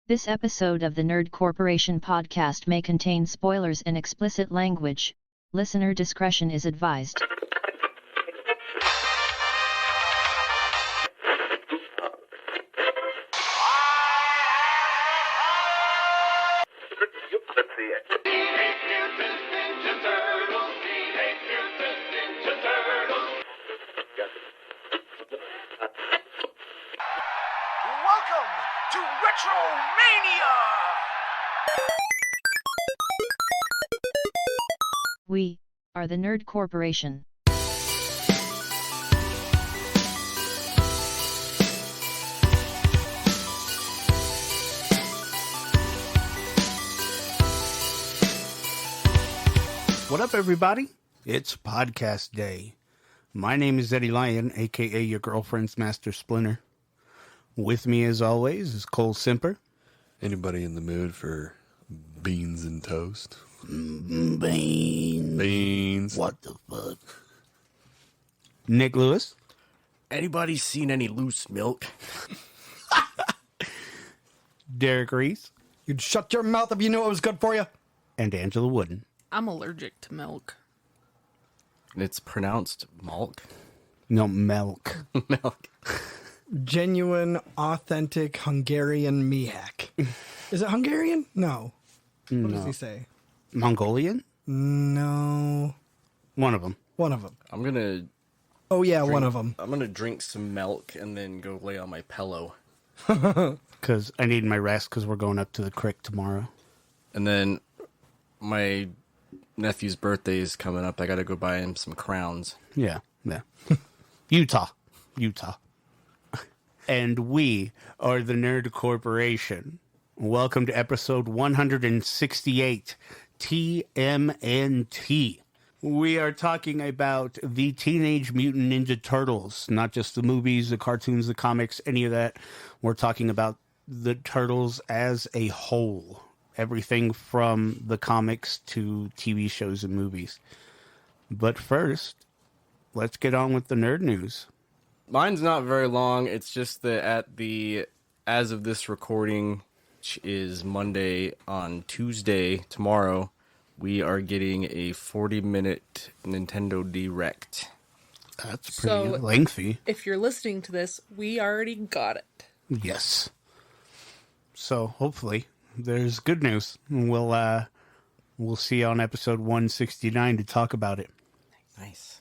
This episode of the Nerd Corporation podcast may contain spoilers and explicit language. Listener discretion is advised. Teenage Mutant Ninja Turtles, Teenage Mutant Ninja Turtles. Welcome to Retromania! We are the Nerd Corporation. What up, everybody? It's podcast day. My name is Eddie Lyon, aka your girlfriend's master splinter. With me, as always, is Cole Simper. Anybody in the mood for beans and toast? Beans. Beans. What the fuck? Nick Lewis. Anybody seen any loose milk? Derek Reese. You'd shut your mouth if you knew it was good for you. And Angela Wooden. I'm allergic to milk. It's pronounced malk. No, milk. Milk. Genuine, authentic Hungarian Mihak. Is it Hungarian? No. What does he say? Mongolian? No. One of them. One of them. I'm gonna Oh, yeah, one of them. I'm gonna drink some milk and then go lay on my pillow. Because I need my rest because we're going up to the creek tomorrow. And then my nephew's birthday is coming up. I gotta go buy him some crowns. Yeah. Utah. And we are the Nerd Corporation. Welcome to episode 168, TMNT. We are talking about the Teenage Mutant Ninja Turtles, not just the movies, the cartoons, the comics, any of that. We're talking about the Turtles as a whole. Everything from the comics to TV shows and movies. But first, let's get on with the nerd news. Mine's not very long. It's just that as of this recording, which is Monday, on Tuesday, tomorrow, we are getting a 40-minute Nintendo Direct. That's pretty lengthy. If you're listening to this, we already got it. Yes. So hopefully there's good news. We'll see you on episode 169 to talk about it. Nice.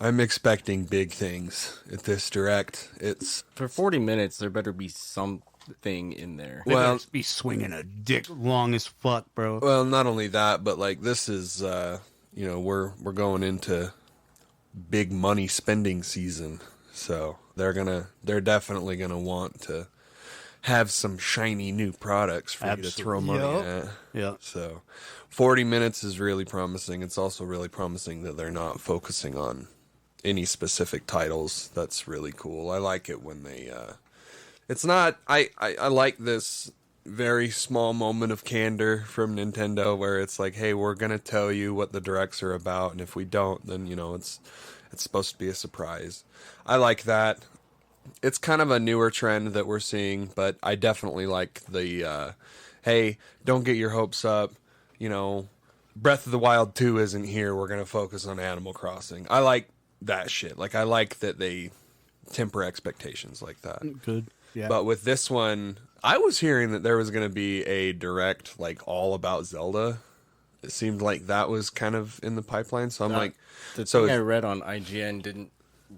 I'm expecting big things at this direct. It's For 40 minutes, there better be something in there. They Well- better be swinging a dick long as fuck, bro. well, not only that, but like this is we're going into big money spending season. So they're definitely gonna want to have some shiny new products for you to throw money Yup. at. Yeah. So 40 minutes is really promising. It's also really promising that they're not focusing on any specific titles. That's really cool. I like it when they it's not I like this very small moment of candor from Nintendo where it's like, hey, we're gonna tell you what the directs are about, and if we don't, then it's supposed to be a surprise. I like that. It's kind of a newer trend that we're seeing, but I definitely like the hey, don't get your hopes up, Breath of the Wild 2 isn't here, we're going to focus on Animal Crossing. I like that shit. Like, I like that they temper expectations like that. Good. Yeah. But with this one, I was hearing that there was going to be a direct, like, all about Zelda. It seemed like that was kind of in the pipeline, so I'm like... The so thing I read on IGN didn't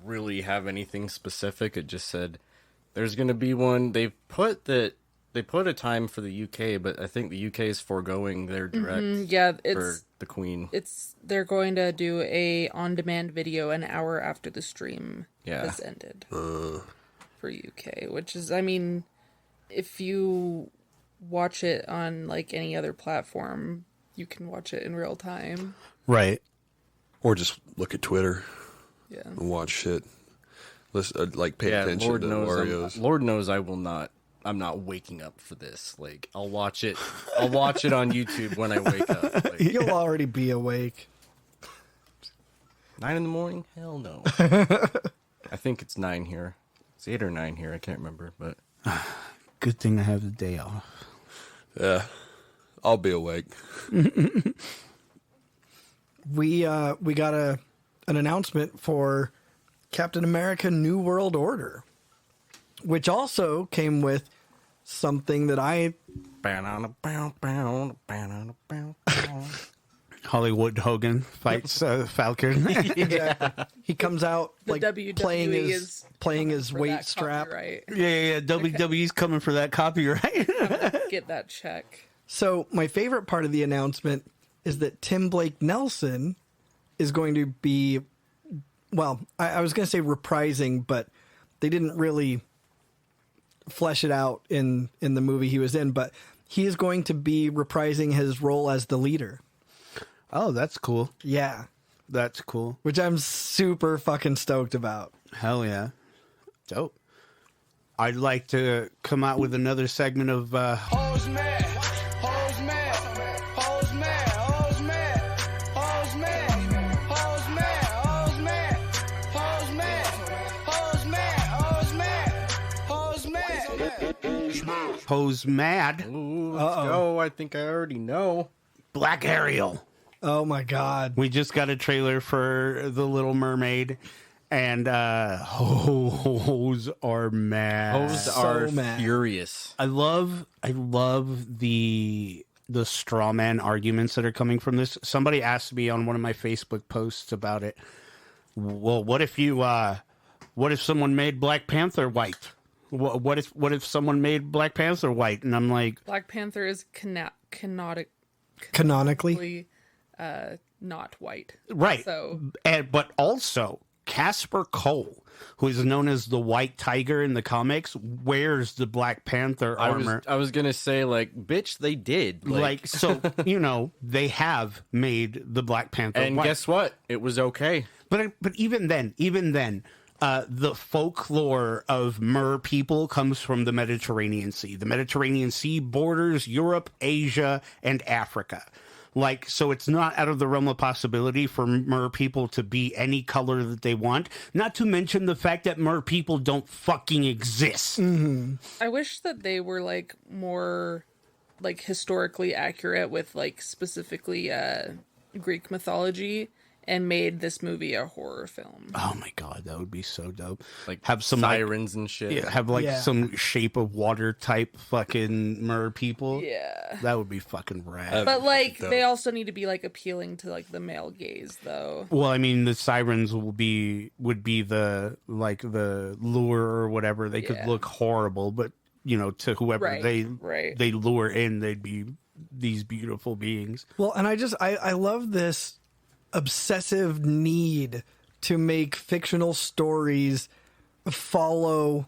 really have anything specific. It just said there's going to be one. They put a time for the UK, but I think the UK is foregoing their direct Yeah, for the Queen. they're going to do a on-demand video an hour after the stream Yeah. has ended for UK, which is, I mean, if you watch it on like any other platform, you can watch it in real time. Right. Or just look at Twitter Yeah. and watch shit. Listen, pay attention Lord to knows Oreos. Lord knows I will not. I'm not waking up for this. Like, I'll watch it on YouTube when I wake up. Like, You'll already be awake. 9 a.m? Hell no. I think it's 9 here. It's 8 or 9 here. I can't remember, but Good thing I have the day off. Yeah, I'll be awake. We got an announcement for Captain America: New World Order, which also came with something that I Hollywood Hogan fights Falcon. exactly. He comes out The like WWE playing his for weight that strap. copyright. Yeah. WWE's coming for that copyright. Get that check. So my favorite part of the announcement is that Tim Blake Nelson is going to be, well, I was going to say reprising, but they didn't really flesh it out in the movie he was in, but he is going to be reprising his role as the leader. Oh, that's cool. Yeah. That's cool. Which I'm super fucking stoked about. Hell yeah. Dope. I'd like to come out with another segment of Hoes mad, hoes mad, hoes mad, hoes mad, hoes mad, hoes mad, hoes mad, hoes mad, hoes mad, hoes mad, hoes mad. Hose Mad, Ooh, let's go. I think I already know. Black Ariel. Oh my God. We just got a trailer for The Little Mermaid, and hoes are mad. Hoes So are mad. furious. I love the straw man arguments that are coming from this. Somebody asked me on one of my Facebook posts about it. Well, what if someone made Black Panther white? What if someone made Black Panther white? And I'm like, Black Panther is Canonically. not white. right. So But also Casper Cole, who is known as the White Tiger in the comics, wears the Black Panther armor. I was gonna say, like, bitch, they did. So they have made the Black Panther and white. guess what? It was okay. But even then, the folklore of Mer people comes from the Mediterranean Sea. The Mediterranean Sea borders Europe, Asia, and Africa. Like, so it's not out of the realm of possibility for Mer people to be any color that they want. Not to mention the fact that Mer people don't fucking exist. I wish that they were like more like historically accurate with like specifically Greek mythology and made this movie a horror film. Oh my god, that would be so dope. Like, have some sirens and shit. have some Shape of Water type fucking Mer people. Yeah. That would be fucking rad. But like they also need to be like appealing to like the male gaze though. Well, I mean, the sirens would be the lure or whatever. They could Yeah. look horrible, but to whoever Right, right. they lure in, they'd be these beautiful beings. Well, and I love this obsessive need to make fictional stories follow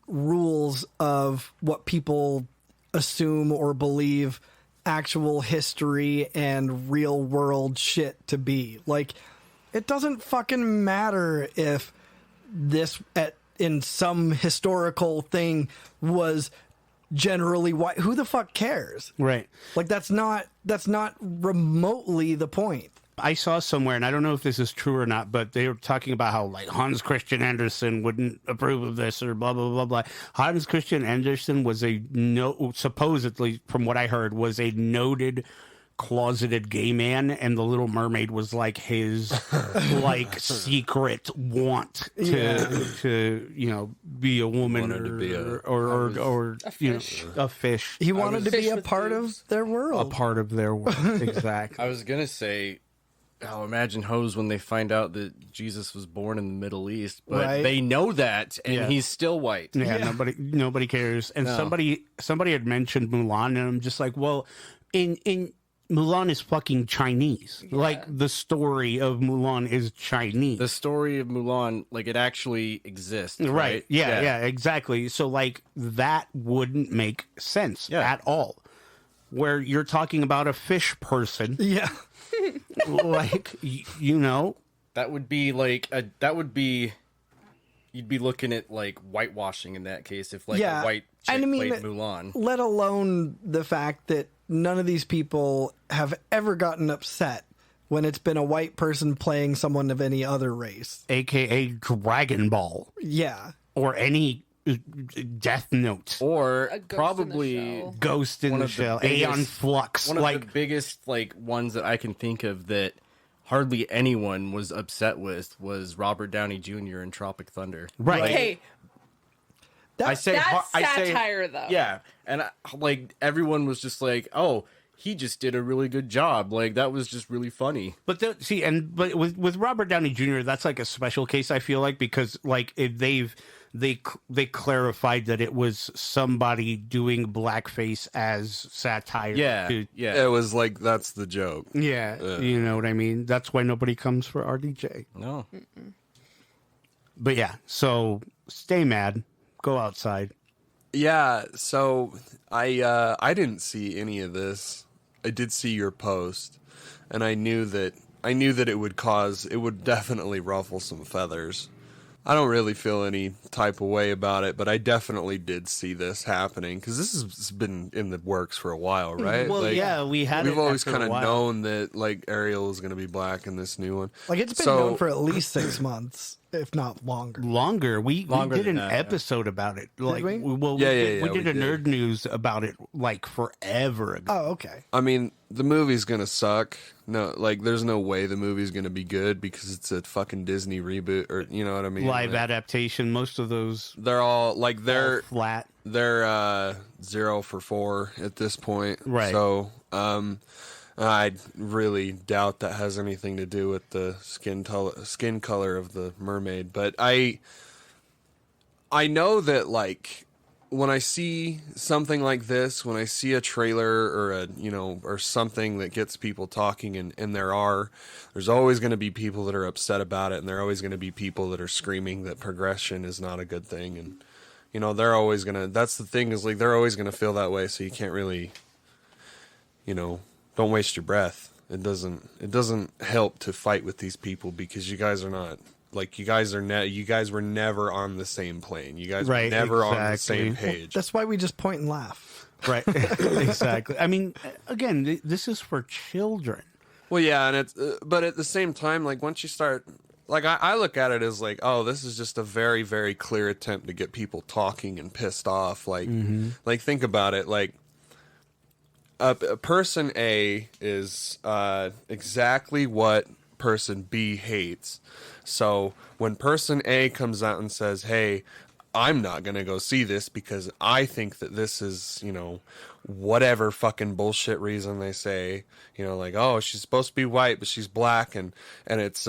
rules of what people assume or believe actual history and real world shit to be. Like, it doesn't fucking matter if this in some historical thing was generally white. Who the fuck cares? Right. Like, that's not remotely the point. I saw somewhere, and I don't know if this is true or not, but they were talking about how like Hans Christian Andersen wouldn't approve of this or blah blah blah blah. Hans Christian Andersen was supposedly, from what I heard, was a noted closeted gay man, and The Little Mermaid was like his like secret want to be a woman Wanted to be or A fish. a fish. He wanted to be Fish a with part boobs. of their A world. part of their world. Exactly. I was gonna say, imagine hoes when they find out that Jesus was born in the Middle East, but Right. they know that, and Yeah. he's still white. Yeah, nobody cares. And No. somebody had mentioned Mulan, and I'm just like, well, in Mulan is fucking Chinese. Like, the story of Mulan is Chinese. The story of Mulan, like, it actually exists, right? Right. Yeah, exactly. So, like, that wouldn't make sense at all. Where you're talking about a fish person, Yeah. like, That would be you'd be looking at like whitewashing in that case if like Yeah. a white chick And I mean, played Mulan. Let alone the fact that none of these people have ever gotten upset when it's been a white person playing someone of any other race. aka Dragon Ball, Yeah. or any Death Note, Or A Ghost in the probably Shell. Ghost in one the of the Shell, biggest- Aeon Flux. one of Like, the biggest like ones that I can think of that hardly anyone was upset with was Robert Downey Jr. in Tropic Thunder. right. Okay, I say that's I say- satire, though. Yeah, and like everyone was just like, "Oh, he just did a really good job. Like that was just really funny." But but with Robert Downey Jr., that's like a special case. I feel like, because like if they clarified that it was somebody doing blackface as satire. Yeah, to- yeah. It was like, that's the joke. yeah, you know what I mean. That's why nobody comes for RDJ. No, But yeah, so stay mad, go outside. Yeah, so I didn't see any of this. I did see your post, and I knew that it would definitely ruffle some feathers. I don't really feel any type of way about it, but I definitely did see this happening because this has been in the works for a while, right? Well, Like, yeah, we've always kind of known that like Ariel is going to be black in this new one. Like it's been So- known for at least 6 months, if not longer. Longer. We did than an that, yeah. episode about it. Like, we? well, Yeah, we did we a did. nerd news about it like forever ago. Oh, okay. I mean, the movie's gonna suck. No, like, there's no way the movie's gonna be good because it's a fucking Disney reboot, or you know what I mean? Live Like, adaptation. Most of those they're all like all flat. they're 0 for 4 at this point. Right. So, I really doubt that has anything to do with the skin color of the mermaid. But I know that, like, when I see something like this, when I see a trailer or or something that gets people talking, and there's always going to be people that are upset about it, and there are always going to be people that are screaming that progression is not a good thing, and they're always going to. That's the thing, is like they're always going to feel that way, so you can't really, don't waste your breath. It doesn't help to fight with these people because you guys are not. Like, you guys were never on the same plane. You guys were never on the same page. That's why we just point and laugh. Right. Exactly. I mean, again, this is for children. Well, yeah, and it's but at the same time, like, once you start, like, I look at it as like, oh, this is just a very, very clear attempt to get people talking and pissed off. Like, like, think about it. Like, a person A is exactly what person B hates. So when person A comes out and says, hey, I'm not going to go see this because I think that this is, whatever fucking bullshit reason they say, like, oh, she's supposed to be white, but she's black, and it's,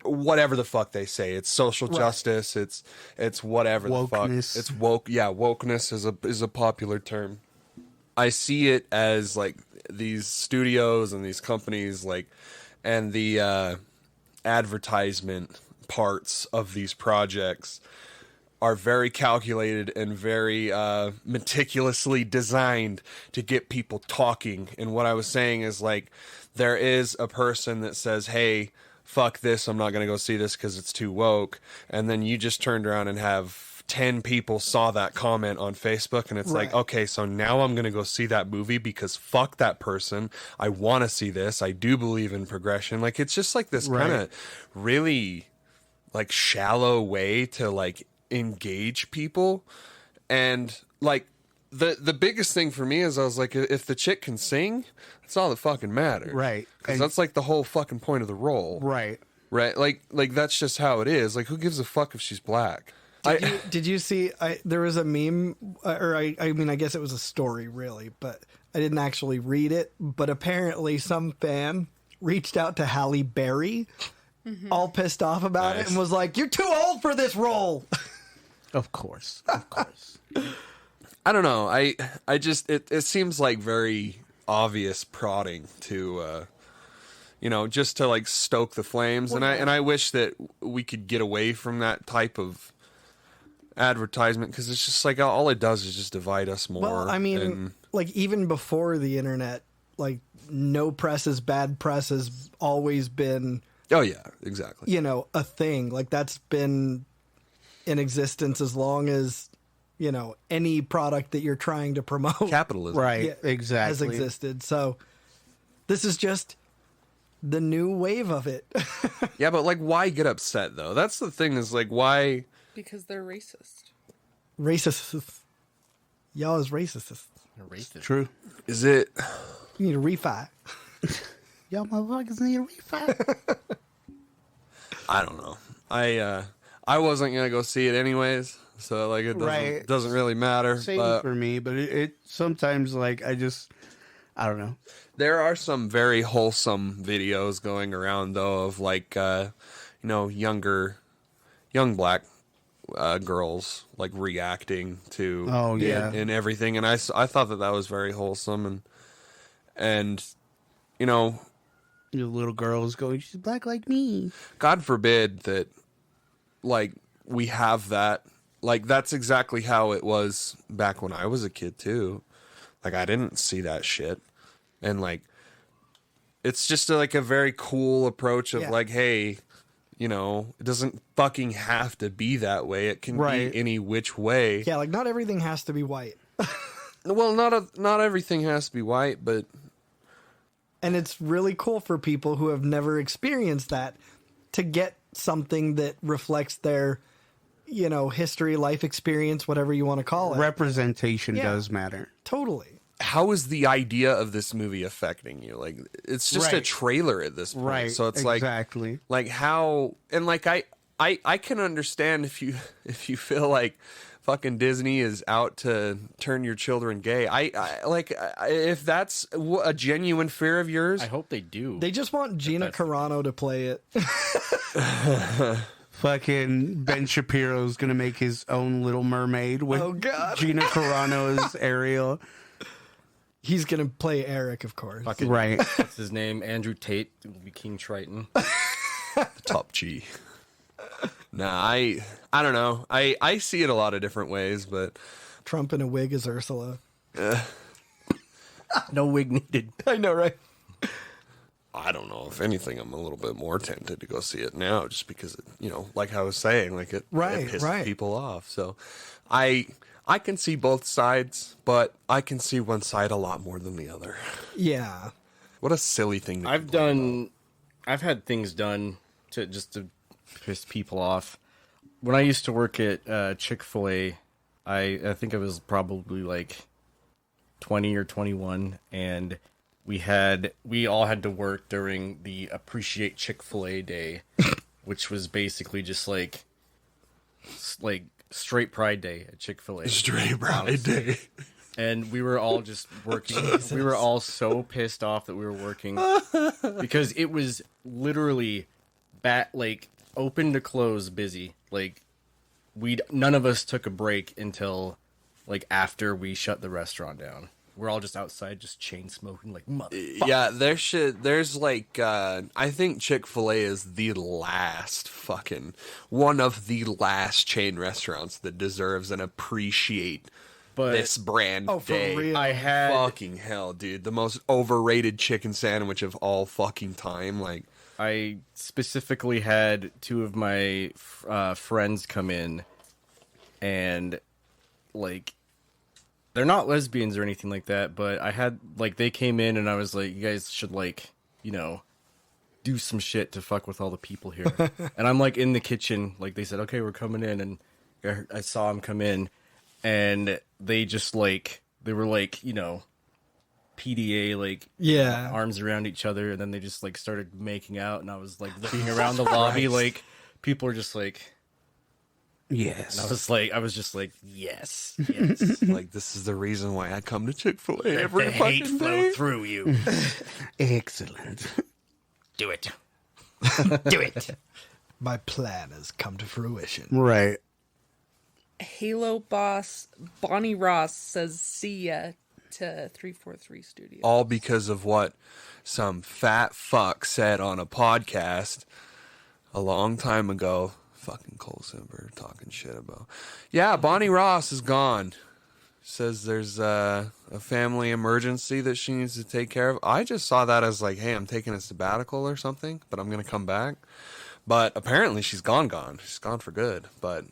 whatever the fuck they say. It's social justice. It's whatever the fuck. Wokeness. It's woke. Yeah, wokeness is a popular term. I see it as like these studios and these companies, like, and the advertisement parts of these projects are very calculated and very meticulously designed to get people talking. And what I was saying is, like, there is a person that says, hey, fuck this, I'm not going to go see this because it's too woke. And then you just turned around and have 10 people saw that comment on Facebook, and it's like, okay, so now I'm going to go see that movie because fuck that person. I want to see this. I do believe in progression. Like, it's just like this kind of really, like, shallow way to, like, engage people. And, like, the biggest thing for me is I was like, if the chick can sing, that's all that fucking matters. Right. Because that's, like, the whole fucking point of the role. Right. Right? Like that's just how it is. Like, who gives a fuck if she's black? Did you see? There was a meme, or I mean, I guess it was a story, really, but I didn't actually read it. But apparently, some fan reached out to Halle Berry, all pissed off about it, and was like, "You're too old for this role." Of course. Of course. I don't know. I just it seems like very obvious prodding to just to, like, stoke the flames. And I wish that we could get away from that type of advertisement, because it's just like all it does is just divide us more. Well, I mean, like, even before the internet, like, no press is bad press has always been, oh yeah, exactly, a thing. Like, that's been in existence as long as any product that you're trying to promote capitalism. Right. Exactly. has existed. So this is just the new wave of it. Yeah, but, like, why get upset though? That's the thing, is like, why Because they're racist. Racist. Y'all is racist. Racist. True. Is it? You need a refi. Y'all motherfuckers need a refi. I don't know. I wasn't gonna go see it anyways, so like it doesn't really matter. Same But for me, but it sometimes like I don't know. there are some very wholesome videos going around though of like young black girls like reacting to Oh, yeah. and everything, and I thought that was very wholesome and you know, The little girl is going, she's black like me. God forbid that like we have that. Like that's exactly how it was back when I was a kid too. Like I didn't see that shit, and like it's just like a very cool approach of like, hey, you know, it doesn't fucking have to be that way. It can be any which way. Yeah, like not everything has to be white. Well, not everything has to be white, but And it's really cool for people who have never experienced that to get something that reflects their, you know, history, life experience, whatever you want to call it. Representation does matter. Totally. how is the idea of this movie affecting you? Like, it's just a trailer at this point. Right. So it's like how, and like, I can understand if you feel like fucking Disney is out to turn your children gay. If that's a genuine fear of yours, I hope they do. They just want Gina Carano to play it. Fucking Ben Shapiro's gonna make his own Little Mermaid with Gina Carano as Ariel. He's gonna play Eric, of course. Fucking, Right. What's his name? Andrew Tate will be King Triton. the top G. Nah, I don't know. I see it a lot of different ways, but Trump in a wig as Ursula. No wig needed. I know, right? I don't know. If anything, I'm a little bit more tempted to go see it now, just because, like I was saying, like it pisses people off. So, I can see both sides, but I can see one side a lot more than the other. Yeah. What a silly thing to I've had things done to piss people off. When I used to work at Chick-fil-A, I think I was probably like 20 or 21, and we all had to work during the Appreciate Chick-fil-A Day, which was basically just like straight Pride Day at Chick-fil-A. Straight Pride Day. And we were all just working. We were all so pissed off that we were working because it was literally open to close busy. Like none of us took a break until like after we shut the restaurant down. We're all just outside, just chain smoking, like motherfucker. Yeah, there's like, I think Chick-fil-A is the last one of the last chain restaurants that deserves an Appreciate this brand day. For real. I had fucking hell, dude. The most overrated chicken sandwich of all fucking time. Like, I specifically had two of my friends come in, and like, they're not lesbians or anything like that, but I had they came in and I was like, you guys should do some shit to fuck with all the people here. And I'm like in the kitchen, like they said, okay, we're coming in, and I saw them come in, and they just they were PDA, arms around each other, and then they just started making out, and I was looking around the lobby, people are just yes. and I was just yes. like, this is the reason why I come to Chick-fil-A every the fucking hate day. flow through you. Excellent. Do it. Do it. My plan has come to fruition. Right. Halo boss Bonnie Ross says see ya to 343 Studios. All because of what some fat fuck said on a podcast a long time ago. Fucking Cole Simber talking shit about. Yeah, Bonnie Ross is gone. Says there's a family emergency that she needs to take care of. I just saw that as hey, I'm taking a sabbatical or something, but I'm going to come back. But apparently she's gone. She's gone for good. But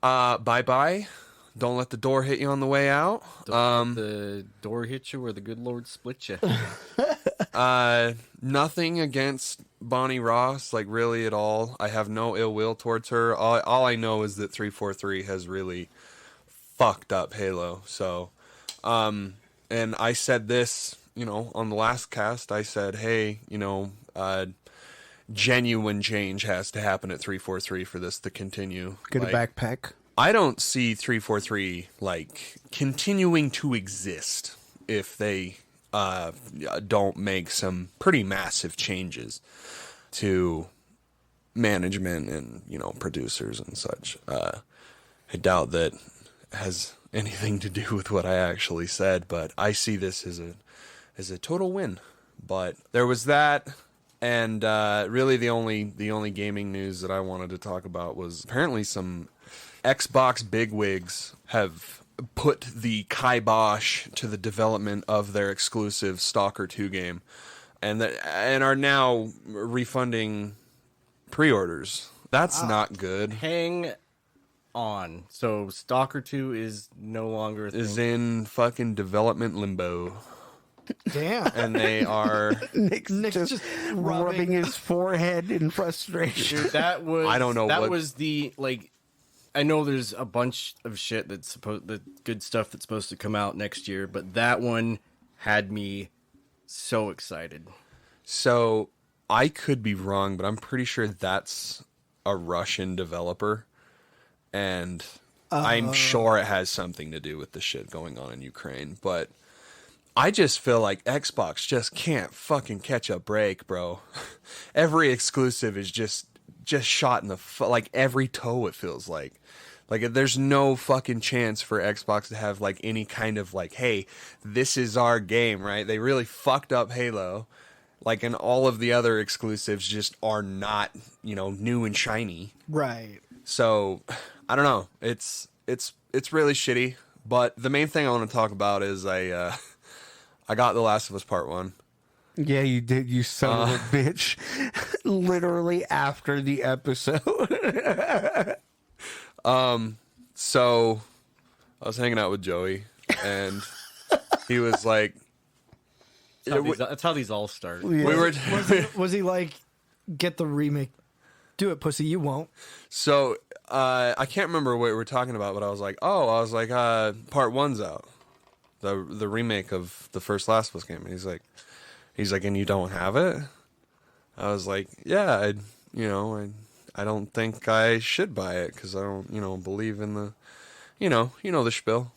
bye-bye. Don't let the door hit you on the way out. Don't let the door hit you or the good Lord split you. Nothing against Bonnie Ross, like really at all. I have no ill will towards her. All I know is that 343 has really fucked up Halo. So, and I said this, on the last cast, I said, hey, genuine change has to happen at 343 for this to continue. Get a backpack. I don't see 343 continuing to exist if they don't make some pretty massive changes to management and producers and such. I doubt that has anything to do with what I actually said, but I see this as a total win. But there was that. And really, the only gaming news that I wanted to talk about was apparently some Xbox bigwigs have put the kibosh to the development of their exclusive Stalker 2 game, and are now refunding pre-orders. That's not good. Hang on. So Stalker 2 is no longer a thing. Is in fucking development limbo. Damn. And they are... Nick's just rubbing his forehead in frustration. Dude, that was... I don't know that what... was the, I know there's a bunch of shit the good stuff that's supposed to come out next year, but that one had me so excited. So, I could be wrong, but I'm pretty sure that's a Russian developer, and I'm sure it has something to do with the shit going on in Ukraine, but I just feel like Xbox just can't fucking catch a break, bro. Every exclusive is just shot in the every toe, it feels like. There's no fucking chance for Xbox to have any kind of hey, this is our game, right? They really fucked up Halo, and all of the other exclusives just are not new and shiny, Right. so I don't know. It's really shitty, but the main thing I want to talk about is I got The Last of Us Part 1. Yeah, you did, you son of a bitch. Literally after the episode. So I was hanging out with Joey, and he was like... That's how these all start. Yeah. We were... Was he like, get the remake? Do it, pussy, you won't. So, I can't remember what we were talking about, but I was like, Part 1's out. The remake of the first Last of Us game. And he's like, and you don't have it? I was like, yeah, I don't think I should buy it because I don't, believe in the, the spiel.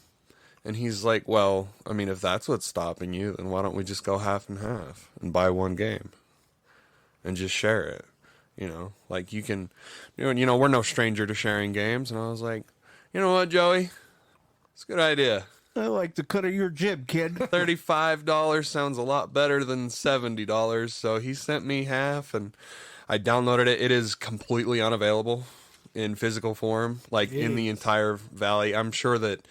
And he's like, well, I mean, if that's what's stopping you, then why don't we just go half and half and buy one game and just share it? You can, we're no stranger to sharing games. And I was like, you know what, Joey? It's a good idea. I like the cut of your jib, kid. $35 sounds a lot better than $70. So he sent me half, and I downloaded it. It is completely unavailable in physical form, in the entire valley. I'm sure that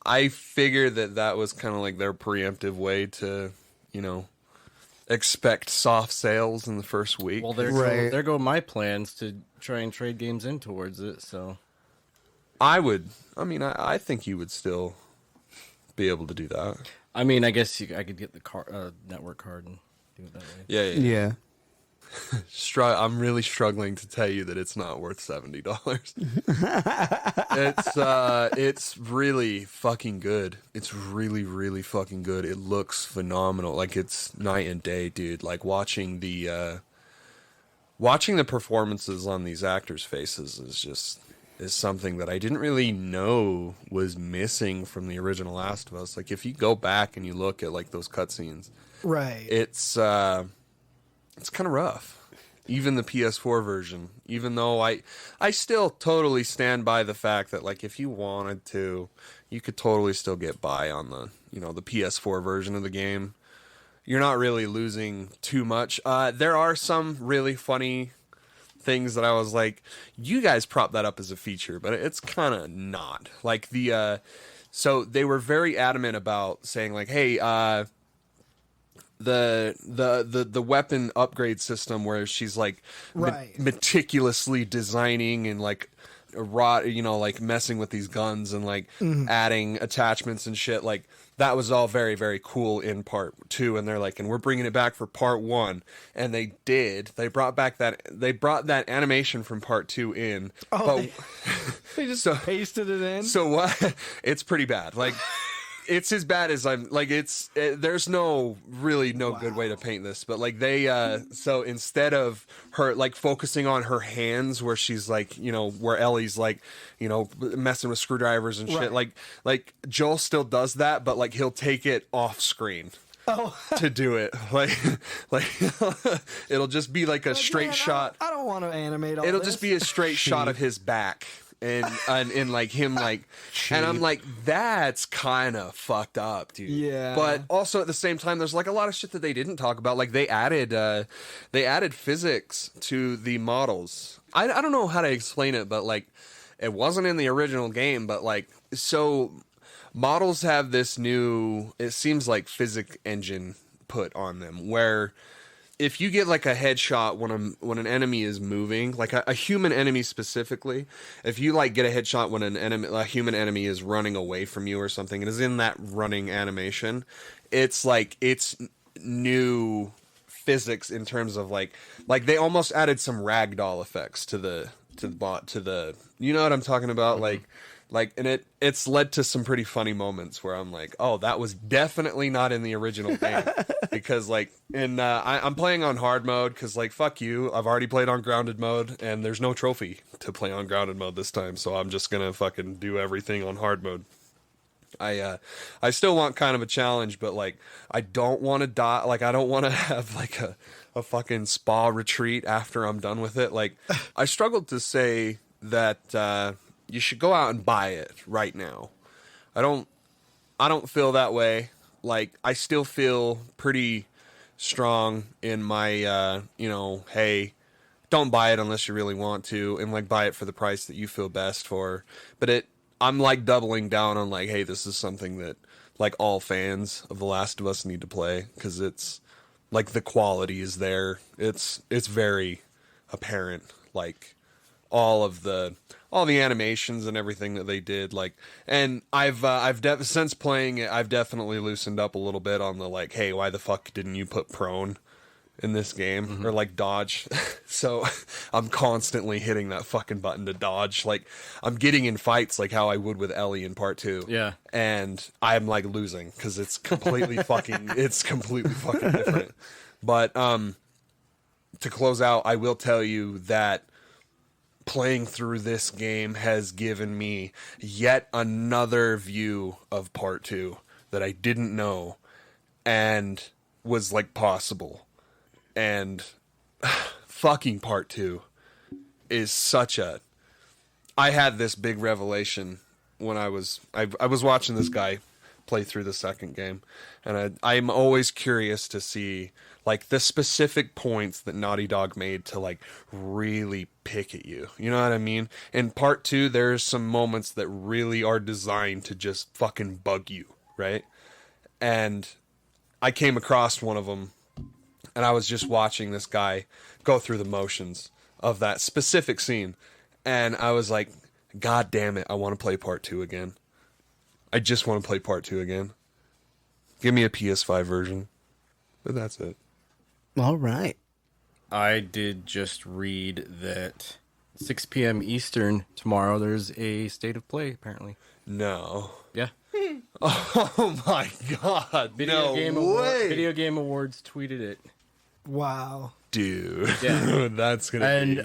I figured that was kind of their preemptive way to, expect soft sales in the first week. Well, there go my plans to try and trade games in towards it. So I think you would still be able to do that. I mean, I guess I could get the network card and do it that way. Yeah. I'm really struggling to tell you that it's not worth $70. It's really fucking good. It's really, really fucking good. It looks phenomenal. It's night and day, dude. Watching the performances on these actors' faces is something that I didn't really know was missing from the original Last of Us. If you go back and you look at those cutscenes, right, it's kind of rough. Even the PS4 version, even though I still totally stand by the fact that if you wanted to, you could totally still get by on the the PS4 version of the game. You're not really losing too much. There are some really funny things that I was like, you guys prop that up as a feature, but it's kind of not. So they were very adamant about saying hey, the weapon upgrade system where she's right, meticulously designing and like messing with these guns and like adding attachments and shit. Like that was all very, very cool in part 2. And they're like, and we're bringing it back for part 1. And they did. They brought that animation from part 2 in. Oh, they just pasted it in. So what? It's pretty bad. Like. It's as bad as I'm like there's no good way to paint this, but like they so instead of her like focusing on her hands where she's like, where Ellie's like, messing with screwdrivers and shit, like Joel still does that, but like he'll take it off screen. Oh. To do it like it'll just be like a straight shot. I don't want to animate all it'll this. just be a straight shot of his back. And like him like and I'm like, that's kind of fucked up, dude. Yeah. But also at the same time there's like a lot of shit that they didn't talk about. Like they added physics to the models. I don't know how to explain it, but like it wasn't in the original game, but like so models have this new, it seems like physics engine put on them where if you get like a headshot when an enemy is moving, like a human enemy specifically, if you like get a headshot when a human enemy is running away from you or something, it is in that running animation. It's like it's new physics in terms of like they almost added some ragdoll effects to the you know what I'm talking about, and it's led to some pretty funny moments where I'm like, oh, that was definitely not in the original game. Because like, I'm playing on hard mode because like, fuck you, I've already played on grounded mode and there's no trophy to play on grounded mode this time, so I'm just gonna fucking do everything on hard mode. I still want kind of a challenge, but like, I don't want to die. Like, I don't want to have like a fucking spa retreat after I'm done with it. Like, I struggled to say that you should go out and buy it right now. I don't feel that way. Like, I still feel pretty strong in my, hey, don't buy it unless you really want to, and like buy it for the price that you feel best for. But I'm like doubling down on like, hey, this is something that like all fans of The Last of Us need to play, because it's like the quality is there. It's very apparent. Like all the animations and everything that they did, like, and since playing it, I've definitely loosened up a little bit on the like, hey, why the fuck didn't you put prone in this game, or like dodge? So I'm constantly hitting that fucking button to dodge. Like I'm getting in fights like how I would with Ellie in part 2. Yeah, and I'm like losing because it's completely fucking different. But to close out, I will tell you that playing through this game has given me yet another view of part 2 that I didn't know and was like possible. And fucking part 2 is such a, I had this big revelation when I was watching this guy play through the second game, and I'm always curious to see like the specific points that Naughty Dog made to like really pick at you. You know what I mean? In part 2, there's some moments that really are designed to just fucking bug you, right? And I came across one of them, and I was just watching this guy go through the motions of that specific scene, and I was like, God damn it, I want to play part 2 again. I just want to play part 2 again. Give me a PS5 version. But that's it. All right. I did just read that 6 p.m. Eastern tomorrow, there's a State of Play, apparently. No. Yeah. Oh my god. Video Game Awards tweeted it. Wow. Dude. Yeah. That's gonna and,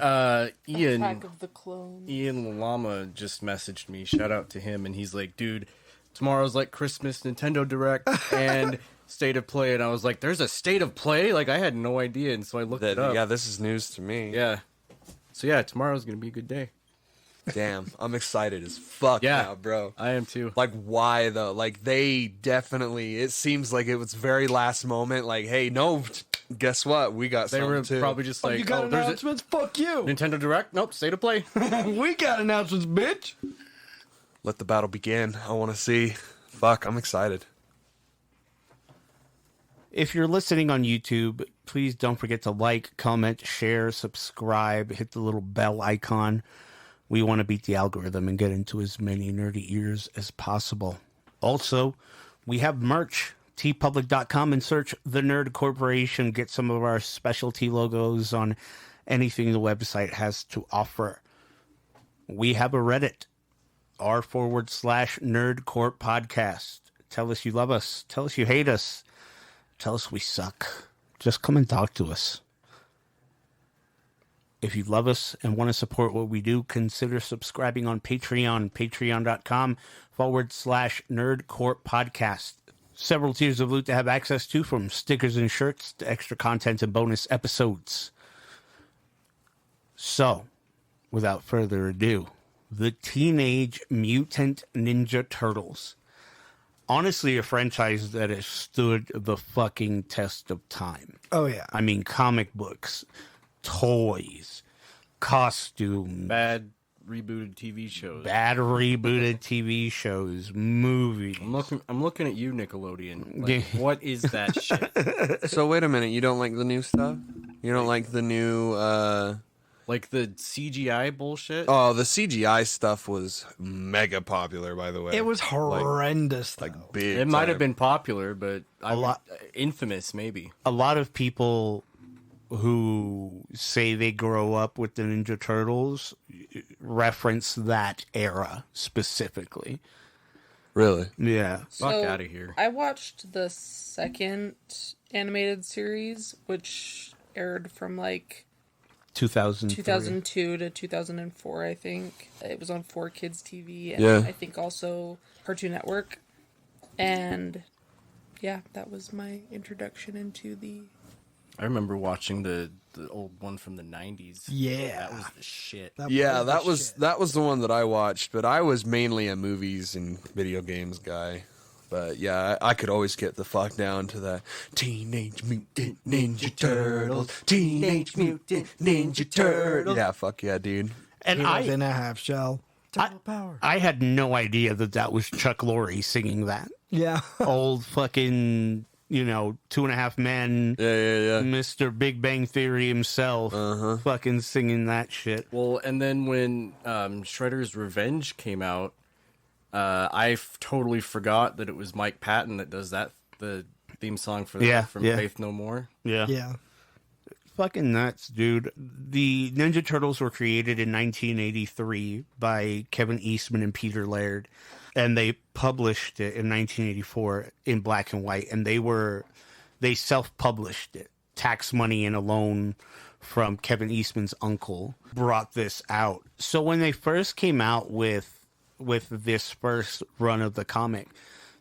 be... Ian... Attack of the Clones. Ian Lama just messaged me. Shout out to him. And he's like, dude, tomorrow's like Christmas Nintendo Direct and State of Play. And I was like, there's a State of Play? Like, I had no idea. And so I looked it up. Yeah, this is news to me. Yeah. So yeah, tomorrow's going to be a good day. Damn, I'm excited as fuck now, bro. I am too. Like, why though? Like, they definitely, it seems like it was very last moment. Like, hey, no, guess what? We got They something were too. probably just like, You got there's announcements? Fuck you. Nintendo Direct? Nope, State of Play. We got announcements, bitch. Let the battle begin. I want to see. Fuck, I'm excited. If you're listening on YouTube, please don't forget to like, comment, share, subscribe, hit the little bell icon. We want to beat the algorithm and get into as many nerdy ears as possible. Also, we have merch. tpublic.com and search The Nerd Corporation. Get some of our specialty logos on anything the website has to offer. We have a Reddit, r/nerdcorp podcast. Tell us you love us. Tell us you hate us. Tell us we suck. Just come and talk to us. If you love us and want to support what we do, consider subscribing on Patreon, patreon.com/nerdcorp podcast. Several tiers of loot to have access to, from stickers and shirts to extra content and bonus episodes. So, without further ado, the Teenage Mutant Ninja Turtles. Honestly, a franchise that has stood the fucking test of time. Oh, yeah. I mean, comic books, toys, costumes, Bad rebooted TV shows. Movies. I'm looking at you, Nickelodeon. Like, what is that shit? So wait a minute, you don't like the new stuff? You don't like the new Like the CGI bullshit? Oh, the CGI stuff was mega popular, by the way. It was horrendous, though. Like big. It might have time. been popular, but infamous maybe. A lot of people who say they grow up with the Ninja Turtles reference that era specifically. Really? Yeah. Fuck out of here. I watched the second animated series, which aired from like 2002 to 2004, I think. It was on 4Kids TV and Yeah. I think also Cartoon Network. And yeah, that was my introduction into the... I remember watching the old one from the 90s. Yeah. That was the shit. That was the one that I watched, but I was mainly a movies and video games guy. But yeah, I could always get the fuck down to that Teenage Mutant Ninja Turtles, Teenage Mutant Ninja Turtles. Yeah, fuck yeah, dude. And Heroes in a half shell. Total power. I had no idea that was Chuck Lorre singing that. Yeah. Old fucking, 2.5 Men. Yeah. Mr. Big Bang Theory himself. Fucking singing that shit. Well, and then when Shredder's Revenge came out, I totally forgot that it was Mike Patton that does the theme song from Faith No More. Yeah. Fucking nuts, dude. The Ninja Turtles were created in 1983 by Kevin Eastman and Peter Laird, and they published it in 1984 in black and white, and they self-published it. Tax money and a loan from Kevin Eastman's uncle brought this out. So when they first came out with this first run of the comic,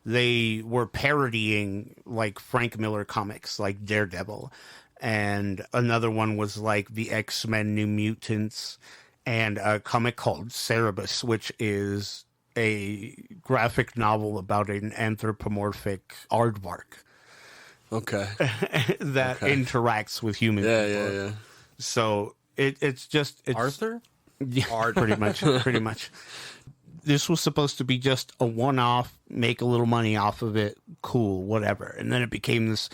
they were parodying like Frank Miller comics like Daredevil, and another one was like the X-Men New Mutants, and a comic called Cerebus, which is a graphic novel about an anthropomorphic aardvark. Okay. that interacts with humans. Yeah. So it's Arthur? Yeah, pretty much. This was supposed to be just a one-off, make a little money off of it, cool, whatever. And then it became this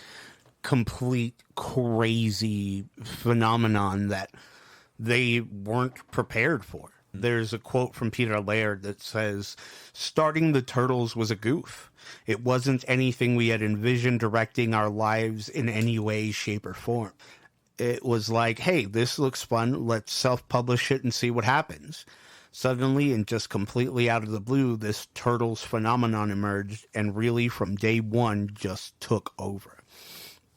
complete crazy phenomenon that they weren't prepared for. There's a quote from Peter Laird that says, "Starting the Turtles was a goof. It wasn't anything we had envisioned directing our lives in any way, shape, or form. It was like, hey, this looks fun. Let's self-publish it and see what happens." Suddenly, and just completely out of the blue, this Turtles phenomenon emerged, and really from day one just took over.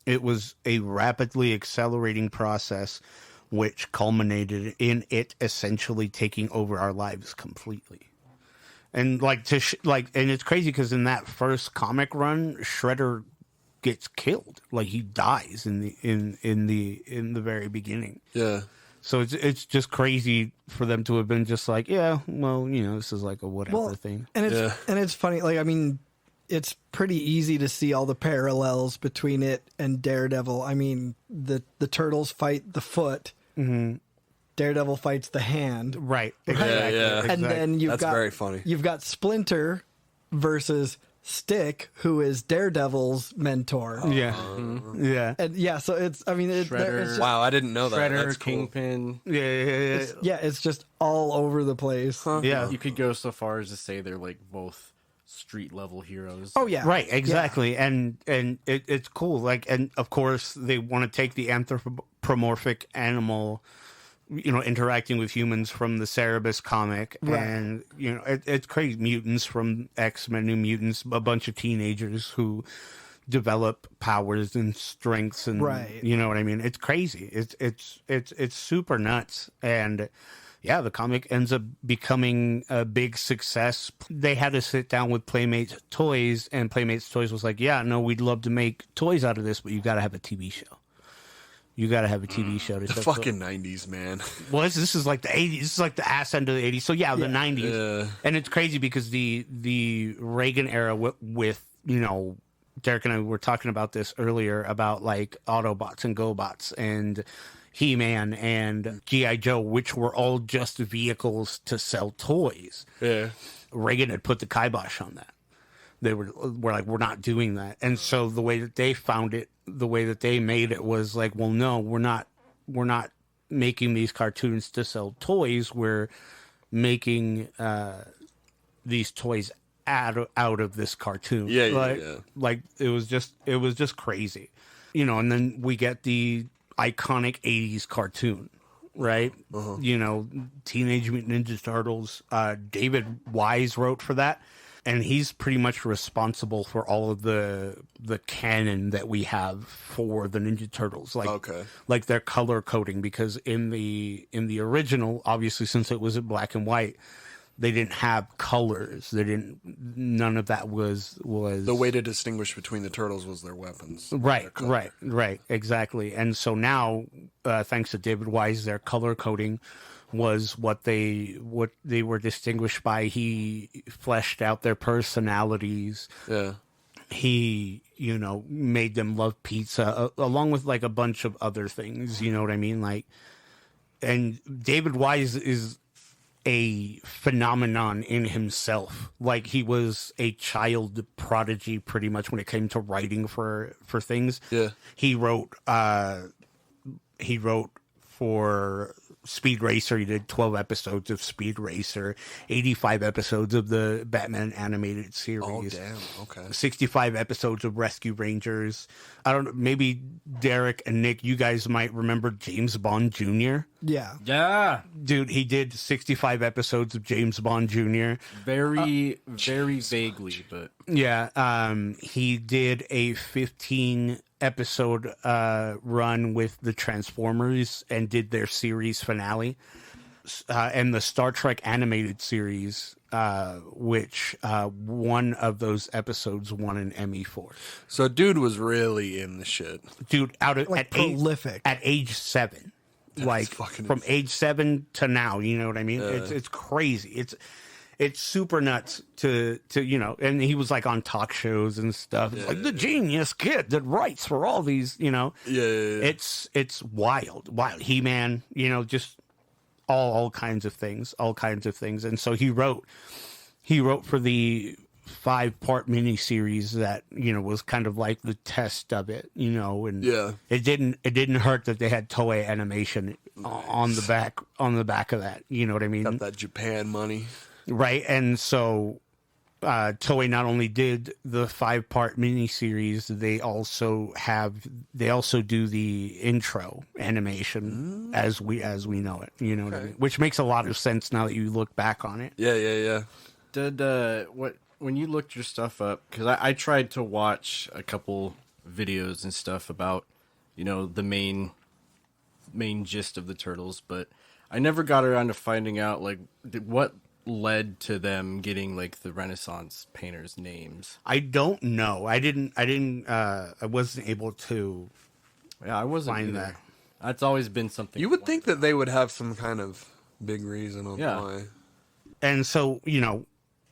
It was a rapidly accelerating process which culminated in it essentially taking over our lives completely. And and it's crazy because in that first comic run, Shredder gets killed. Like, he dies in the very beginning. Yeah. So it's just crazy for them to have been just like, yeah, well, this is like a whatever thing. And it's funny, like, I mean, it's pretty easy to see all the parallels between it and Daredevil. I mean, the Turtles fight the foot. Mm-hmm. Daredevil fights the hand. Right. Exactly. Yeah. And then That's very funny. You've got Splinter versus Stick, who is Daredevil's mentor. Yeah. Yeah. And yeah, so it's, I mean, it's Shredder. just, Wow, I didn't know that. Shredder, That's cool. Kingpin. Yeah. it's just all over the place. Yeah. You could go so far as to say they're like both street level heroes. Oh yeah. Right, exactly. And it's cool. Like, and of course they want to take the anthropomorphic animal, interacting with humans from the Cerebus comic. Right. And, it's crazy. Mutants from X-Men, New Mutants, a bunch of teenagers who develop powers and strengths and, Right. you know what I mean? It's crazy. It's super nuts. And yeah, the comic ends up becoming a big success. They had to sit down with Playmates Toys, and Playmates Toys was like, yeah, no, we'd love to make toys out of this, but you got to have a TV show. You got to have a TV show. The fucking 90s, man. Well, this is like the 80s. This is like the ass end of the 80s. So yeah, the 90s. Yeah. And it's crazy because the Reagan era with Derek and I were talking about this earlier about like Autobots and GoBots and He-Man and G.I. Joe, which were all just vehicles to sell toys. Yeah. Reagan had put the kibosh on that. They were like, we're not doing that. And so the way that they found it, the way that they made it was like, well, no, we're not making these cartoons to sell toys. We're making these toys out of this cartoon. Yeah. Like it was just crazy, and then we get the iconic 80s cartoon, right? Teenage Mutant Ninja Turtles. David Wise wrote for that, and he's pretty much responsible for all of the canon that we have for the Ninja Turtles, like their color coding, because in the original, obviously since it was in black and white, they didn't have colors. None of that was The way to distinguish between the turtles was their weapons. Right, exactly. And so now, thanks to David Wise, their color coding was what they were distinguished by. He fleshed out their personalities. Yeah. He, made them love pizza, along with like a bunch of other things. You know what I mean? Like, and David Wise is a phenomenon in himself. Like, he was a child prodigy pretty much when it came to writing for things. Yeah. He wrote for Speed Racer. He did 12 episodes of Speed Racer, 85 episodes of the Batman animated series. Oh, damn. Okay. 65 episodes of Rescue Rangers. I don't know, maybe Derek and Nick, you guys might remember James Bond Jr. Yeah. Dude, he did 65 episodes of James Bond Jr. Very vaguely, but Yeah, he did a 15 episode run with the Transformers and did their series finale, and the Star Trek animated series, which one of those episodes won an Emmy for. So dude was really in the shit. Dude, Prolific. at age 7. Like fucking from insane. age 7 to now, you know what I mean? It's crazy. It's super nuts to and he was like on talk shows and stuff. It's like the genius kid that writes for all these, Yeah. It's wild. He-Man, just all kinds of things. And so he wrote for the 5-part miniseries that, was kind of like the test of it, and it didn't hurt that they had Toei Animation on the back of that, you know what I mean? Got that Japan money. Right. And so Toei not only did the 5-part miniseries, they also do the intro animation as we know it, you know what I mean? Which makes a lot of sense now that you look back on it. Yeah. did when you looked your stuff up, because I tried to watch a couple videos and stuff about the main gist of the Turtles, but I never got around to finding out like what led to them getting like the Renaissance painters' names. I don't know. I wasn't able to Yeah, I wasn't find either. that. That's always been something. You would think that they would have some kind of big reason on why. And so,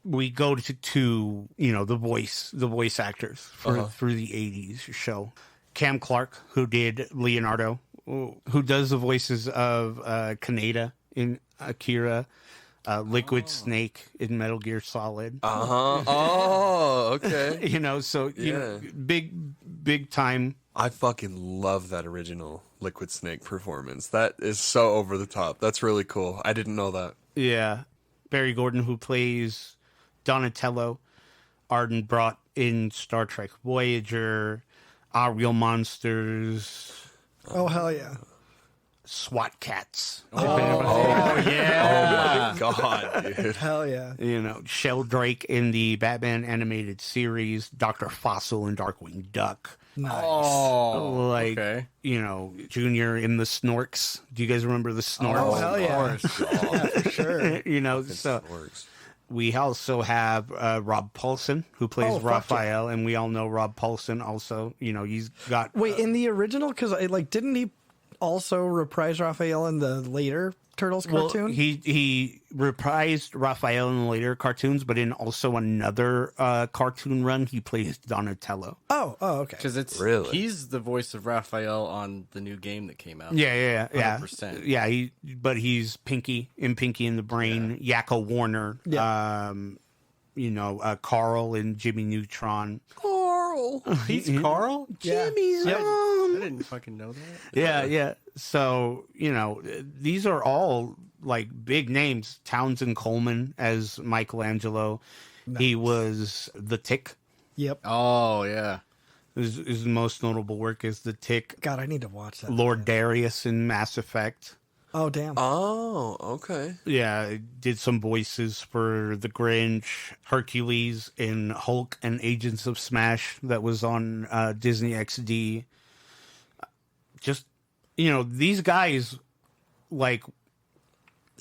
we go to the voice actors through the 80s show. Cam Clark, who did Leonardo, who does the voices of Kaneda in Akira. Liquid Snake in Metal Gear Solid. Oh, okay. You know, so you know, big time. I fucking love that original Liquid Snake performance. That is so over the top. That's really cool. I didn't know that. Yeah, Barry Gordon, who plays Donatello, Arden brought in Star Trek Voyager, Ariel monsters, Oh, hell yeah. SWAT cats. Oh my god, dude. Hell yeah. You know, Sheldrake in the Batman animated series, Dr. Fossil in Darkwing Duck. Nice. Oh, Like, okay. you know, Junior in the Snorks. Do you guys remember the Snorks? Oh, hell yeah. Yeah, for sure. You know, so Works. we also have Rob Paulson, who plays Oh, fuck Raphael, and we all know Rob Paulson also. You know, he's got... Wait, in the original, because didn't he also reprise Raphael in the later Turtles cartoon? Well, he reprised Raphael in the later cartoons, but in also another cartoon run, he plays Donatello. Oh, okay. Because he's the voice of Raphael on the new game that came out. Yeah. 100%. Yeah, but he's Pinky in the Brain, Yakko Warner, you know, Carl and Jimmy Neutron. Carl. He's Carl? Jimmy's I didn't fucking know that. Yeah. So, you know, these are all like big names. Townsend Coleman as Michelangelo. Nice. He was the Tick. Yep. Oh, yeah. His most notable work is the Tick. God, I need to watch that. Lord Darius in Mass Effect. Oh, damn. Oh, okay. Yeah, did some voices for The Grinch, Hercules in Hulk and Agents of Smash that was on Disney XD. Just, you know, these guys, like...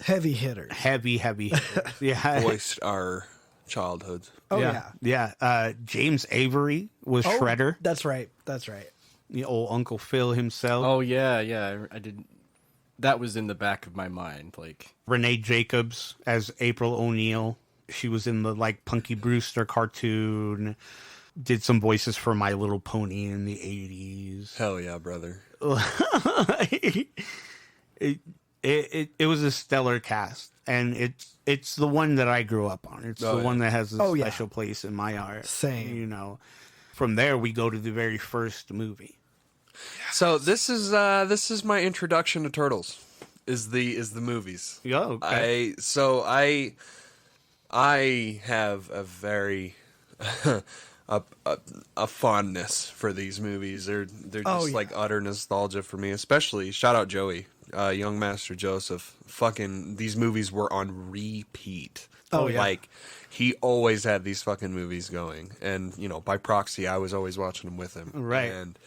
Heavy hitter. Heavy hitters. Yeah. Voiced our childhoods. Oh, yeah. James Avery was Oh, Shredder, That's right. the old Uncle Phil himself. Oh, yeah. I didn't... That was in the back of my mind, like... Renee Jacobs as April O'Neil. She was in the, like, Punky Brewster cartoon. Did some voices for My Little Pony in the 80s. Hell yeah, brother. It was a stellar cast, and it's the one that I grew up on. It's one that has a special place in my heart. Same. You know, from there we go to the very first movie. So this is my introduction to Turtles. Is the movies. Oh, okay. I have a very a fondness for these movies. They're just like utter nostalgia for me. Especially shout out Joey, Young Master Joseph. Fucking these movies were on repeat. Oh, yeah. Like he always had these fucking movies going, and you know by proxy I was always watching them with him. Right. And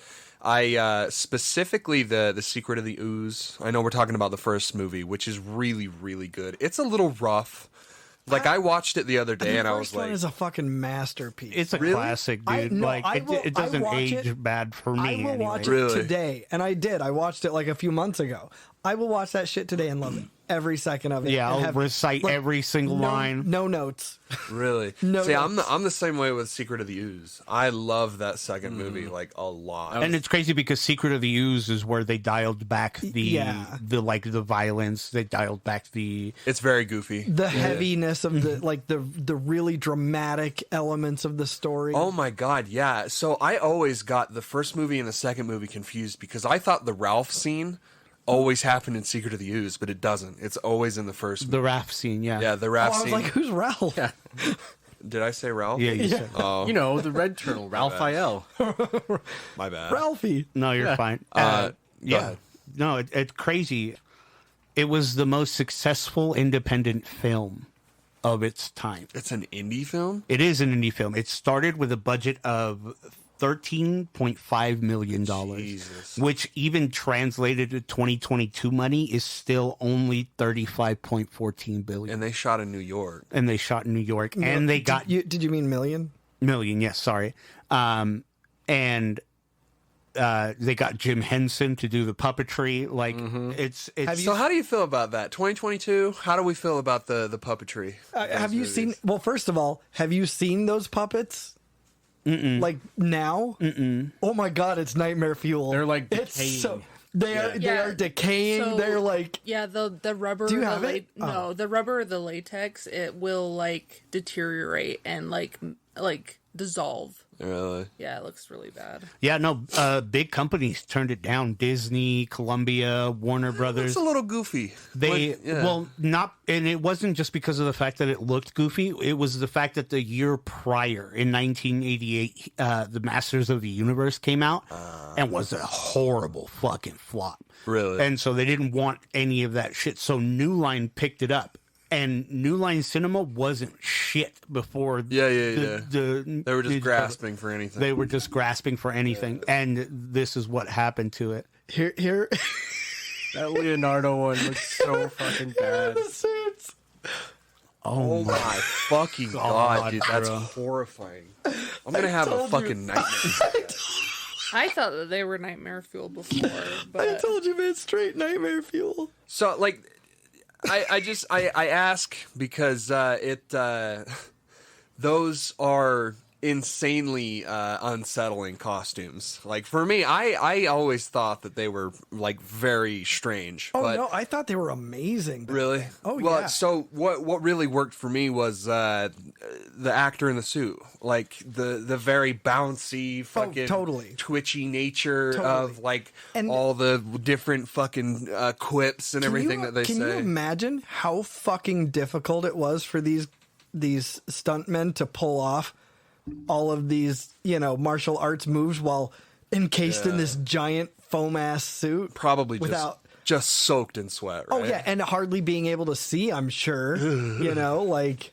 I specifically the Secret of the Ooze. I know we're talking about the first movie, which is really, really good. It's a little rough. Like I watched it the other day, and I was like, "One is a fucking masterpiece." It's a classic, dude. It doesn't age bad for me. I will watch Really? it today, and I did. I watched it like a few months ago. I will watch that shit today and love it every second of it. Yeah, and I'll recite every single line. No notes. really? No, See, no. I'm the same way with Secret of the Ooze. I love that second movie like a lot. And it's crazy because Secret of the Ooze is where they dialed back the violence. They dialed back It's very goofy. The heaviness of the really dramatic elements of the story. Oh my god, yeah. So I always got the first movie and the second movie confused because I thought the Ralph scene always happened in Secret of the Ooze, but it doesn't. It's always in the first movie. the raft scene. Yeah, Yeah, the Oh, Ralph I was scene. like, "Who's Ralph?" Yeah. Did I say Ralph? yeah. You said. Oh, You know, the red turtle, Raphael. my bad. Ralphie. No, you're fine. Go ahead. No, it's crazy. It was the most successful independent film of its time. It's an indie film? It is an indie film. It started with a budget of $13.5 million, Jesus. which even translated to 2022 money is still only $35.14 billion. And they shot in New York. And they shot in New York, and they got Did you mean million? million. Yes, sorry. And they got Jim Henson to do the puppetry. Like it's. So how do you feel about that? 2022, how do we feel about the puppetry? Have you seen? Well, first of all, have you seen those puppets? Like now? Oh my god, it's nightmare fuel. They're like it's decaying. so. They are decaying. So, They're like, yeah, the rubber. Do you have it? No, the rubber or the latex, it will like deteriorate and like dissolve. Really? Yeah, it looks really bad. Yeah, no, big companies turned it down. Disney, Columbia, Warner Brothers. It's a little goofy. Well, not, and it wasn't just because of the fact that it looked goofy. It was the fact that the year prior, in 1988, the Masters of the Universe came out and was a horrible fucking flop. Really? And so they didn't want any of that shit. So New Line picked it up. And New Line Cinema wasn't shit before. They were just grasping for anything. They were just grasping for anything, and this is what happened to it. here. That Leonardo one looks so fucking bad. The suits. Oh my fucking god, dude, that's horrifying. I'm gonna have a fucking nightmare. I thought that they were nightmare fuel before, but I told you, man, straight nightmare fuel. So, like, I ask because those are insanely unsettling costumes. Like, for me, I always thought that they were like very strange. Oh but no, I thought they were amazing. really? Oh well, yeah. So what really worked for me was the actor in the suit, like the very bouncy, fucking totally. twitchy nature Totally. of like And- all the different fucking quips and everything that they Can you say. imagine how fucking difficult it was for these stuntmen to pull off all of these, martial arts moves while encased in this giant foam ass suit? Probably without. just soaked in sweat, right? Oh yeah, and hardly being able to see, I'm sure. Like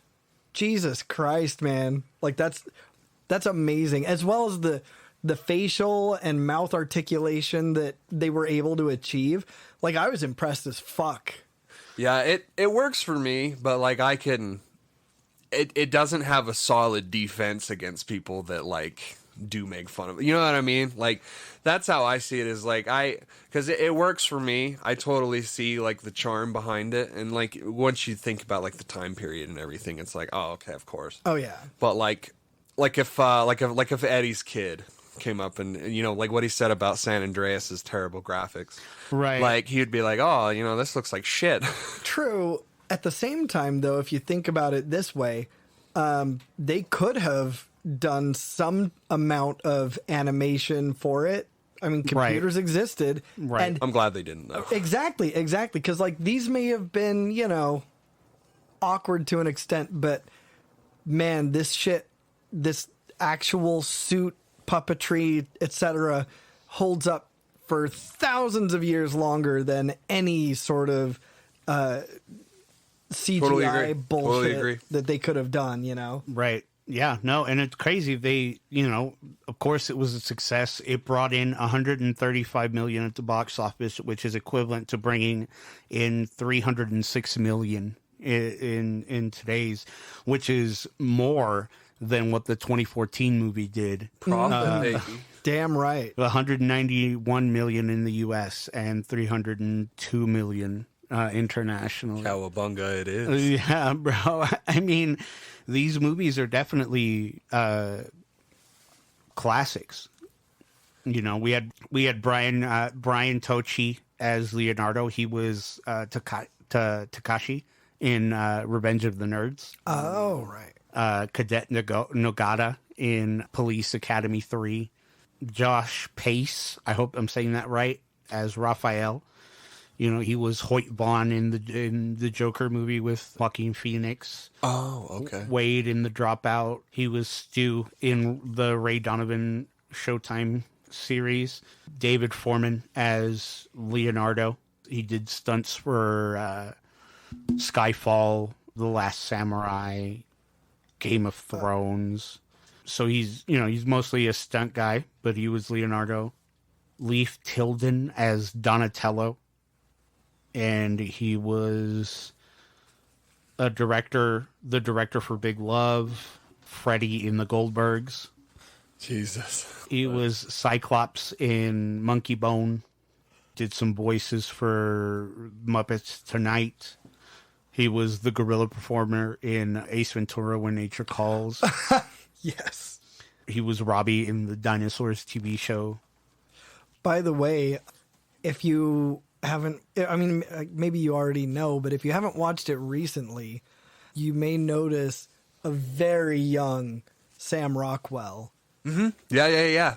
Jesus Christ, man. Like that's amazing. As well as the facial and mouth articulation that they were able to achieve. Like I was impressed as fuck. Yeah, it works for me, but like it doesn't have a solid defense against people that like do make fun of it. You know what I mean? Like that's how I see it, is like because it works for me. I totally see like the charm behind it, and like once you think about like the time period and everything, it's like, oh, okay, of course. Oh yeah. But like if Eddie's kid came up and like what he said about San Andreas's terrible graphics, Right. like he'd be like, oh, this looks like shit. True. At the same time, though, if you think about it this way, they could have done some amount of animation for it. I mean, computers existed. Right. And I'm glad they didn't though. exactly. Because like these may have been, awkward to an extent, but man, this actual suit puppetry, etc., holds up for thousands of years longer than any sort of CGI Totally agree. bullshit Totally agree. that they could have done, Right. Yeah, no, and it's crazy. They, of course it was a success. It brought in 135 million at the box office, which is equivalent to bringing in 306 million in today's, which is more than what the 2014 movie did. Profit, baby. Damn right. 191 million in the US and 302 million internationally. Cowabunga it is. Yeah, bro. I mean, these movies are definitely classics. We had Brian Tochi as Leonardo. He was Takashi in Revenge of the Nerds. Oh, right. Cadet Nogata in Police Academy 3. Josh Pace, I hope I'm saying that right, as Raphael. He was Hoyt Vaughn in the Joker movie with Joaquin Phoenix. Oh, okay. Wade in The Dropout. He was Stu in the Ray Donovan Showtime series. David Foreman as Leonardo. He did stunts for Skyfall, The Last Samurai, Game of Thrones. So he's mostly a stunt guy, but he was Leonardo. Leif Tilden as Donatello. And he was the director for Big Love, Freddy in the Goldbergs. Jesus. He was Cyclops in Monkey Bone. Did some voices for Muppets Tonight. He was the gorilla performer in Ace Ventura: When Nature Calls. Yes. He was Robbie in the Dinosaurs TV show. By the way, if you haven't, I mean, maybe you already know, but if you haven't watched it recently, you may notice a very young Sam Rockwell Yeah.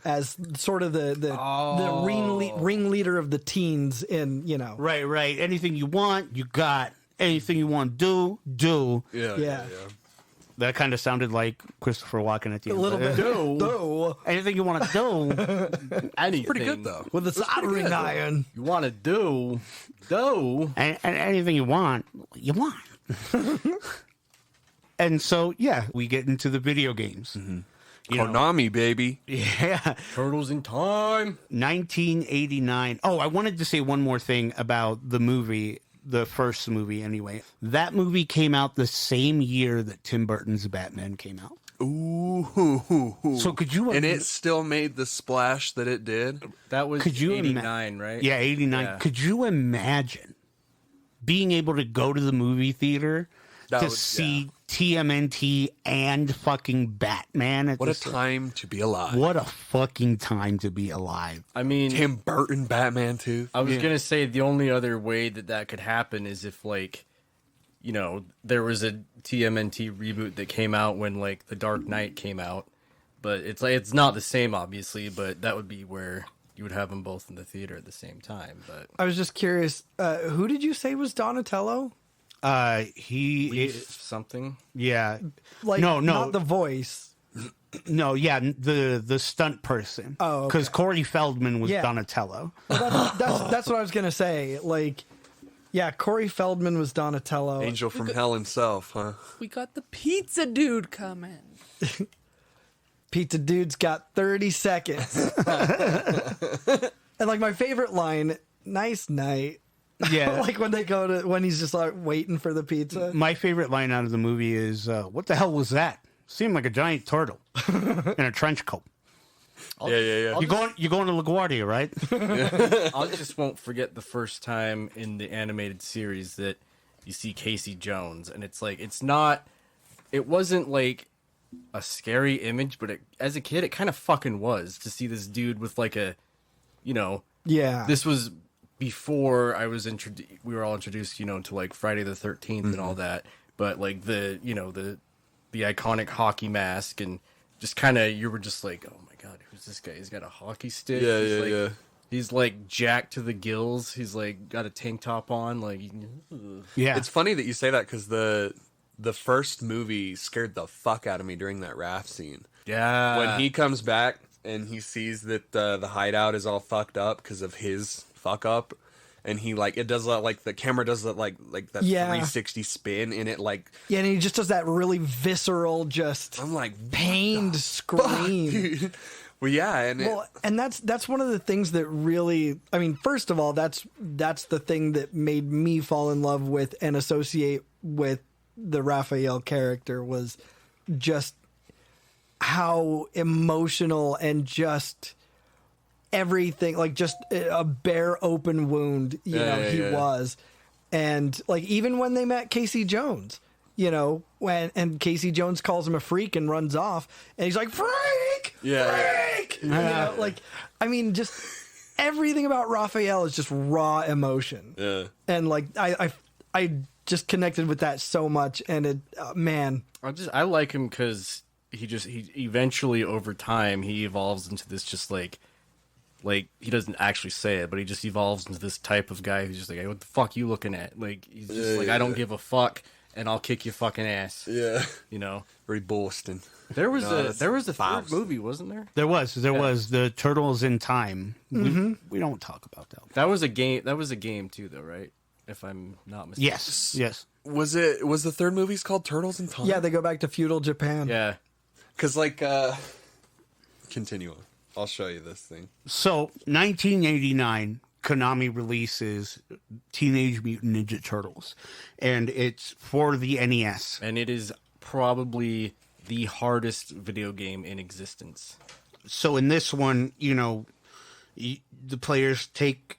as sort of the ringleader of the teens in, you know. Right. Anything you want, you got. Anything you want to do. Yeah. That kind of sounded like Christopher Walken at the A end. little bit. Do. Anything you want to do. Anything Pretty good though. With a soldering iron. you want to do. And anything you want. And so, yeah, we get into the video games. You know. Konami, baby. Yeah. Turtles in Time. 1989. Oh, I wanted to say one more thing about the movie, the first movie anyway. That movie came out the same year that Tim Burton's Batman came out. Ooh. So could you... And it still made the splash that it did. That was Could you 89, right? Yeah, 89. Yeah. Could you imagine being able to go to the movie theater That to would- see TMNT and fucking Batman at What the a time to be alive. What a fucking time to be alive. I mean, Tim Burton Batman too. I was going to say the only other way that could happen is if, like, you know, there was a TMNT reboot that came out when, like, The Dark Knight came out. But it's like, it's not the same, obviously, but that would be where you would have them both in the theater at the same time. But I was just curious, who did you say was Donatello? He Leaf something. yeah. Like, No. not the voice. No, yeah, the stunt person. Oh, okay. Because Corey Feldman was Yeah. Donatello. That's what I was gonna say. Like, yeah, Corey Feldman was Donatello. Angel from Hell himself, huh? We got the pizza dude coming. Pizza Dude's got 30 seconds. And like my favorite line, "Nice night." Yeah. Like when he's just like waiting for the pizza. My favorite line out of the movie is, what the hell was that? Seemed like a giant turtle in a trench coat. Yeah. You going to LaGuardia, right? I just won't forget the first time in the animated series that you see Casey Jones, and it's like it wasn't like a scary image, but as a kid, it kind of fucking was to see this dude with like a, you know, Yeah. this was before we were all introduced, you know, to like Friday the 13th and all that, but like the iconic hockey mask and just kind of you were just like, oh my god, who's this guy? He's got a hockey stick. Yeah. He's like jacked to the gills. He's like got a tank top on. Like, Yeah. It's funny that you say that because the first movie scared the fuck out of me during that raft scene. yeah. When he comes back and he sees that the hideout is all fucked up because of his fuck up, and he like it does that, like the camera does that like that Yeah. 360 spin, and it like Yeah, and he just does that really visceral, just I'm like pained scream. dude. Well, yeah, and Well, and that's one of the things that really, I mean, first of all, that's the thing that made me fall in love with and associate with the Raphael character was just how emotional and just everything, like just a bare open wound, he was. And like even when they met Casey Jones, you know, and Casey Jones calls him a freak and runs off, and he's like, freak! Freak! You know, like, I mean, just everything about Raphael is just raw emotion. yeah. And like, I just connected with that so much, and it, man. I like him because he eventually over time he evolves into this just like he doesn't actually say it, but he just evolves into this type of guy who's just like, hey, what the fuck you looking at? Like he's just I don't give a fuck and I'll kick your fucking ass. Yeah. You know. Very Boston. There was a that's third movie, wasn't there? There was the Turtles in Time. We don't talk about that. That was a game too, though, right? If I'm not mistaken. Yes. Was the third movie's called Turtles in Time? Yeah, they go back to feudal Japan. Yeah. Because like continue on. I'll show you this thing. So 1989, Konami releases Teenage Mutant Ninja Turtles, and it's for the NES. And it is probably the hardest video game in existence. So in this one, you know, the players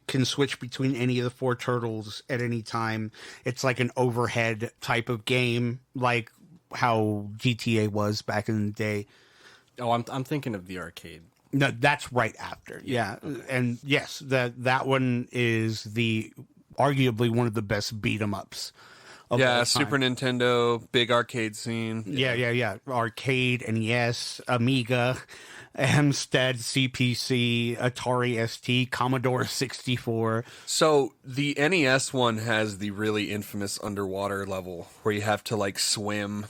can switch between any of the four turtles at any time. It's like an overhead type of game, like how GTA was back in the day. Oh, I'm thinking of the arcade No, that's right after. Yeah. And yes, that one is arguably one of the best beat 'em ups. Yeah, Super Nintendo, big arcade scene. Yeah. Arcade, NES, Amiga, Amstrad CPC, Atari ST, Commodore 64. So the NES one has the really infamous underwater level where you have to like swim,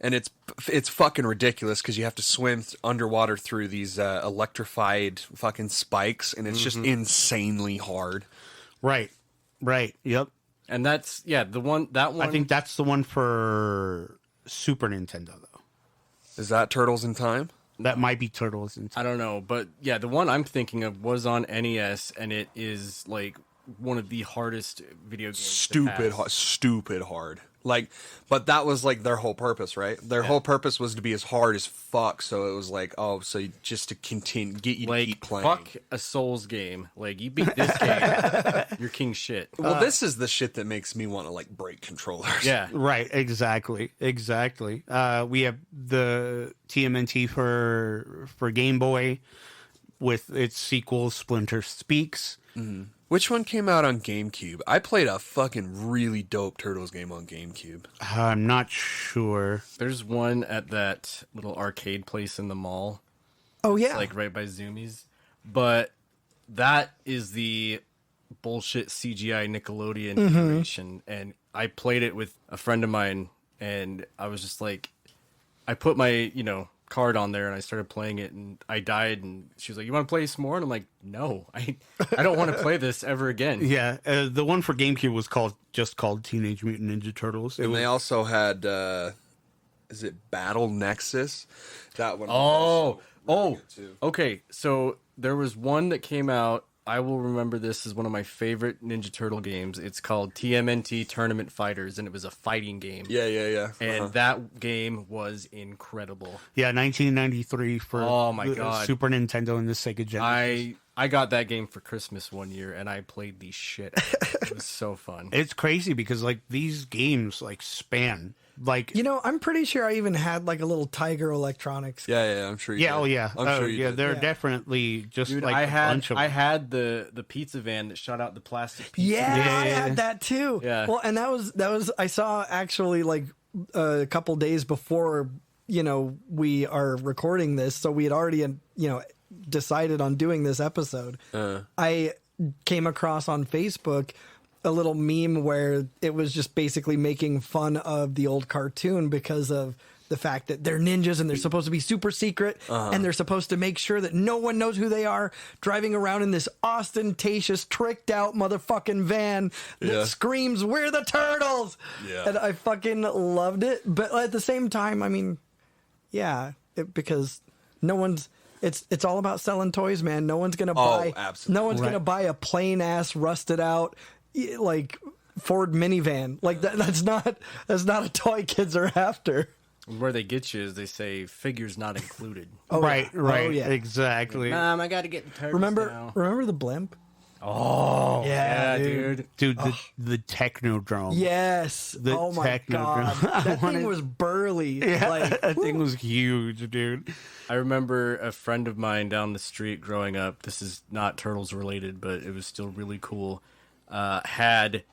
and it's fucking ridiculous because you have to swim underwater through these electrified fucking spikes, and it's just insanely hard. Right. Yep. And that's the one. I think that's the one for Super Nintendo, though. Is that Turtles in Time? That might be Turtles in Time. I don't know, but yeah, the one I'm thinking of was on NES, and it is like one of the hardest video games. Stupid hard. Like, but that was like their whole purpose, right? Their whole purpose was to be as hard as fuck. So it was like, just to continue, get you to keep playing. Fuck a Souls game. Like, you beat this game, you're king shit. Well, this is the shit that makes me want to like break controllers. Yeah, right. Exactly. We have the TMNT for Game Boy with its sequel, Splinter Speaks. Mm-hmm. Which one came out on GameCube? I played a fucking really dope Turtles game on GameCube. I'm not sure. There's one at that little arcade place in the mall. Oh, yeah. Like right by Zoomies. But that is the bullshit CGI Nickelodeon iteration. And I played it with a friend of mine, and I was just like, I put my, card on there and I started playing it, and I died, and she was like, "You want to play some more?" And I'm like, "No, I don't want to play this ever again." Yeah, the one for GameCube was called Teenage Mutant Ninja Turtles. They also had is it Battle Nexus? That one. Okay. So there was one that came out. I will remember this as one of my favorite Ninja Turtle games. It's called TMNT Tournament Fighters, and it was a fighting game. Yeah. And that game was incredible. Yeah, 1993 for God. Super Nintendo and the Sega Genesis. I got that game for Christmas one year, and I played the shit out of it. It was so fun. It's crazy because like these games like span like I'm pretty sure I even had like a little Tiger Electronics. Yeah, I'm sure you did. I'm sure you did. They're definitely just Dude, like I I had the pizza van that shot out the plastic pizza. Yeah, I had that too. Yeah. Well, and that was I saw actually like a couple days before we are recording this, so we had already decided on doing this episode. I came across on Facebook a little meme where it was just basically making fun of the old cartoon because of the fact that they're ninjas and they're supposed to be super secret and they're supposed to make sure that no one knows who they are, driving around in this ostentatious, tricked out motherfucking van that screams, "We're the Turtles!" Yeah. And I fucking loved it. But at the same time, I mean, because no one's... It's all about selling toys, man. No one's gonna buy. Absolutely. No one's gonna buy a plain ass, rusted out, like Ford minivan. Like that's not a toy kids are after. Where they get you is they say figures not included. right, Oh, yeah. Exactly. Mom, I got to get the Turtles now. Remember the blimp? Oh Yeah, dude. Dude, the Technodrome. Yes. The Oh my god, that thing was burly. Yeah, Like, that thing was huge, dude. I remember a friend of mine down the street growing up. This is not Turtles related, but it was still really cool. Had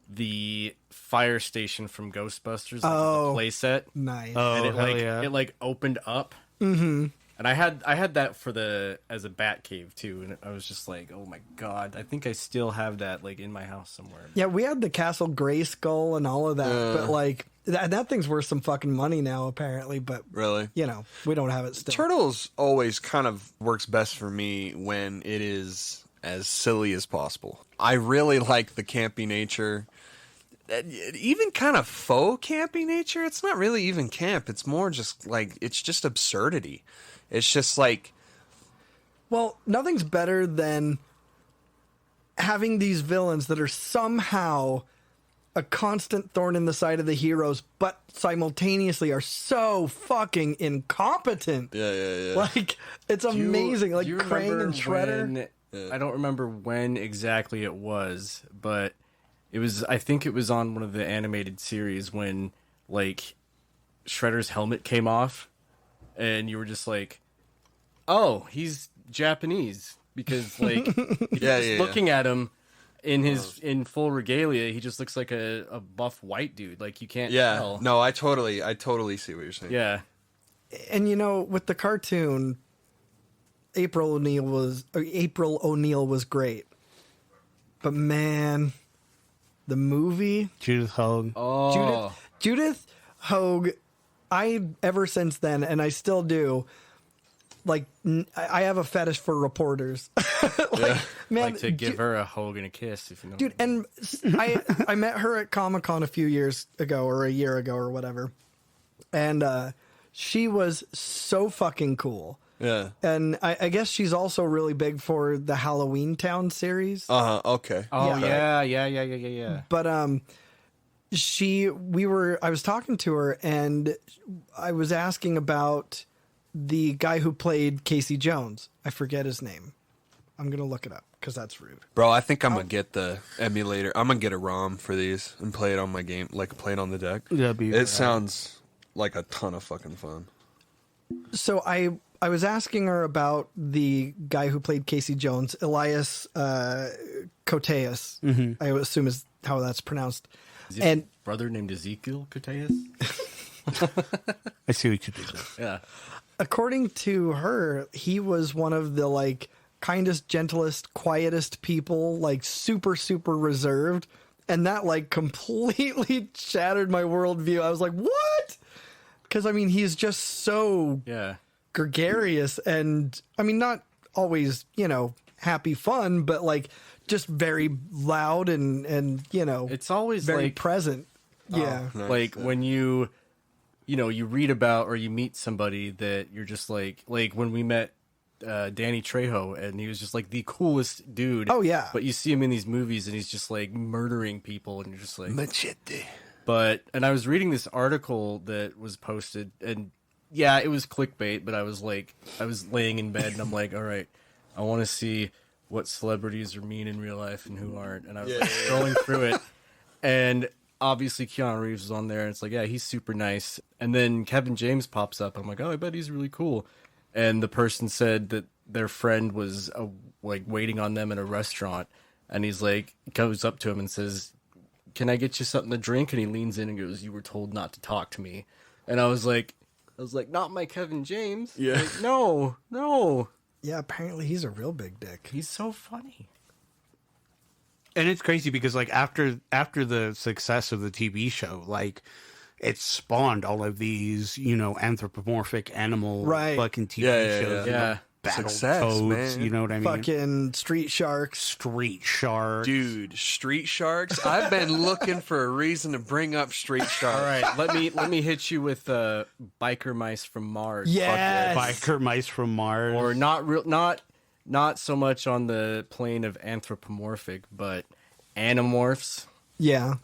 the fire station from Ghostbusters, like the play set. nice. And Oh, hell yeah. it opened up. Mm-hmm. And I had that as a bat cave too, and I was just like, oh my god, I think I still have that like in my house somewhere. Yeah, we had the Castle Grayskull and all of that, but like that thing's worth some fucking money now apparently. But Really? we don't have it still. Turtles always kind of works best for me when it is as silly as possible. I really like the campy nature. Even kind of faux campy nature. It's not really even camp. It's more just like, it's just absurdity. It's just like... Well, nothing's better than having these villains that are somehow a constant thorn in the side of the heroes, but simultaneously are so fucking incompetent. Yeah. Like, it's amazing. Like, do you Krang remember and Shredder. I don't remember when exactly it was, but I think it was on one of the animated series when, like, Shredder's helmet came off, and you were just like, oh, he's Japanese because like looking at him in full regalia, he just looks like a buff white dude. Like you can't tell. No, I totally see what you're saying. Yeah. And with the cartoon, April O'Neil was great. But man, the movie, Judith Hogue. Oh. Judith Hogue, ever since then, and I still do, like, I have a fetish for reporters. Man, Like to give her a hug and a kiss, if you know. dude, and I met her at Comic-Con a few years ago, or a year ago, or whatever. And she was so fucking cool. Yeah. And I guess she's also really big for the Halloween Town series. Okay. Oh Yeah. yeah. But I was talking to her and I was asking about the guy who played Casey Jones. I forget his name. I'm going to look it up because that's rude. Bro, I think I'm going to get the emulator. I'm going to get a ROM for these and play it on my game, like play it on the deck. It sounds like a ton of fucking fun. So I was asking her about the guy who played Casey Jones, Elias Koteas. I assume is how that's pronounced. Is his brother named Ezekiel Koteas? I see what you did there. Yeah. According to her, he was one of the like kindest, gentlest, quietest people, like super, super reserved. And that like completely shattered my worldview. I was like, what? Because I mean, he's just so gregarious and I mean, not always, happy fun, but like just very loud and it's always very like present. Yeah. Nice. Like when you read about or you meet somebody that you're just like when we met Danny Trejo and he was just like the coolest dude. Oh, yeah. But you see him in these movies and he's just like murdering people and you're just like Machete. and I was reading this article that was posted and yeah, it was clickbait, but I was laying in bed and I'm like, all right, I want to see what celebrities are mean in real life and who aren't. And I was scrolling through it and obviously Keanu Reeves was on there and it's like, yeah, he's super nice. And then Kevin James pops up. I'm like, oh, I bet he's really cool. And the person said that their friend was like waiting on them in a restaurant. And he's like, goes up to him and says, can I get you something to drink? And he leans in and goes, you were told not to talk to me. And I was like, not my Kevin James. Yeah. Like, no. Yeah, apparently he's a real big dick. He's so funny. And it's crazy because like after the success of the TV show, like it spawned all of these, anthropomorphic animal fucking TV shows. Yeah. Battle Success, toads, man. you know what I mean? Fucking Street Sharks. Street Sharks. Dude, Street Sharks. I've been looking for a reason to bring up Street Sharks. All right, let me hit you with biker mice from Mars. Yes. Biker mice from Mars. Or not so much on the plane of anthropomorphic, but Animorphs. Yeah.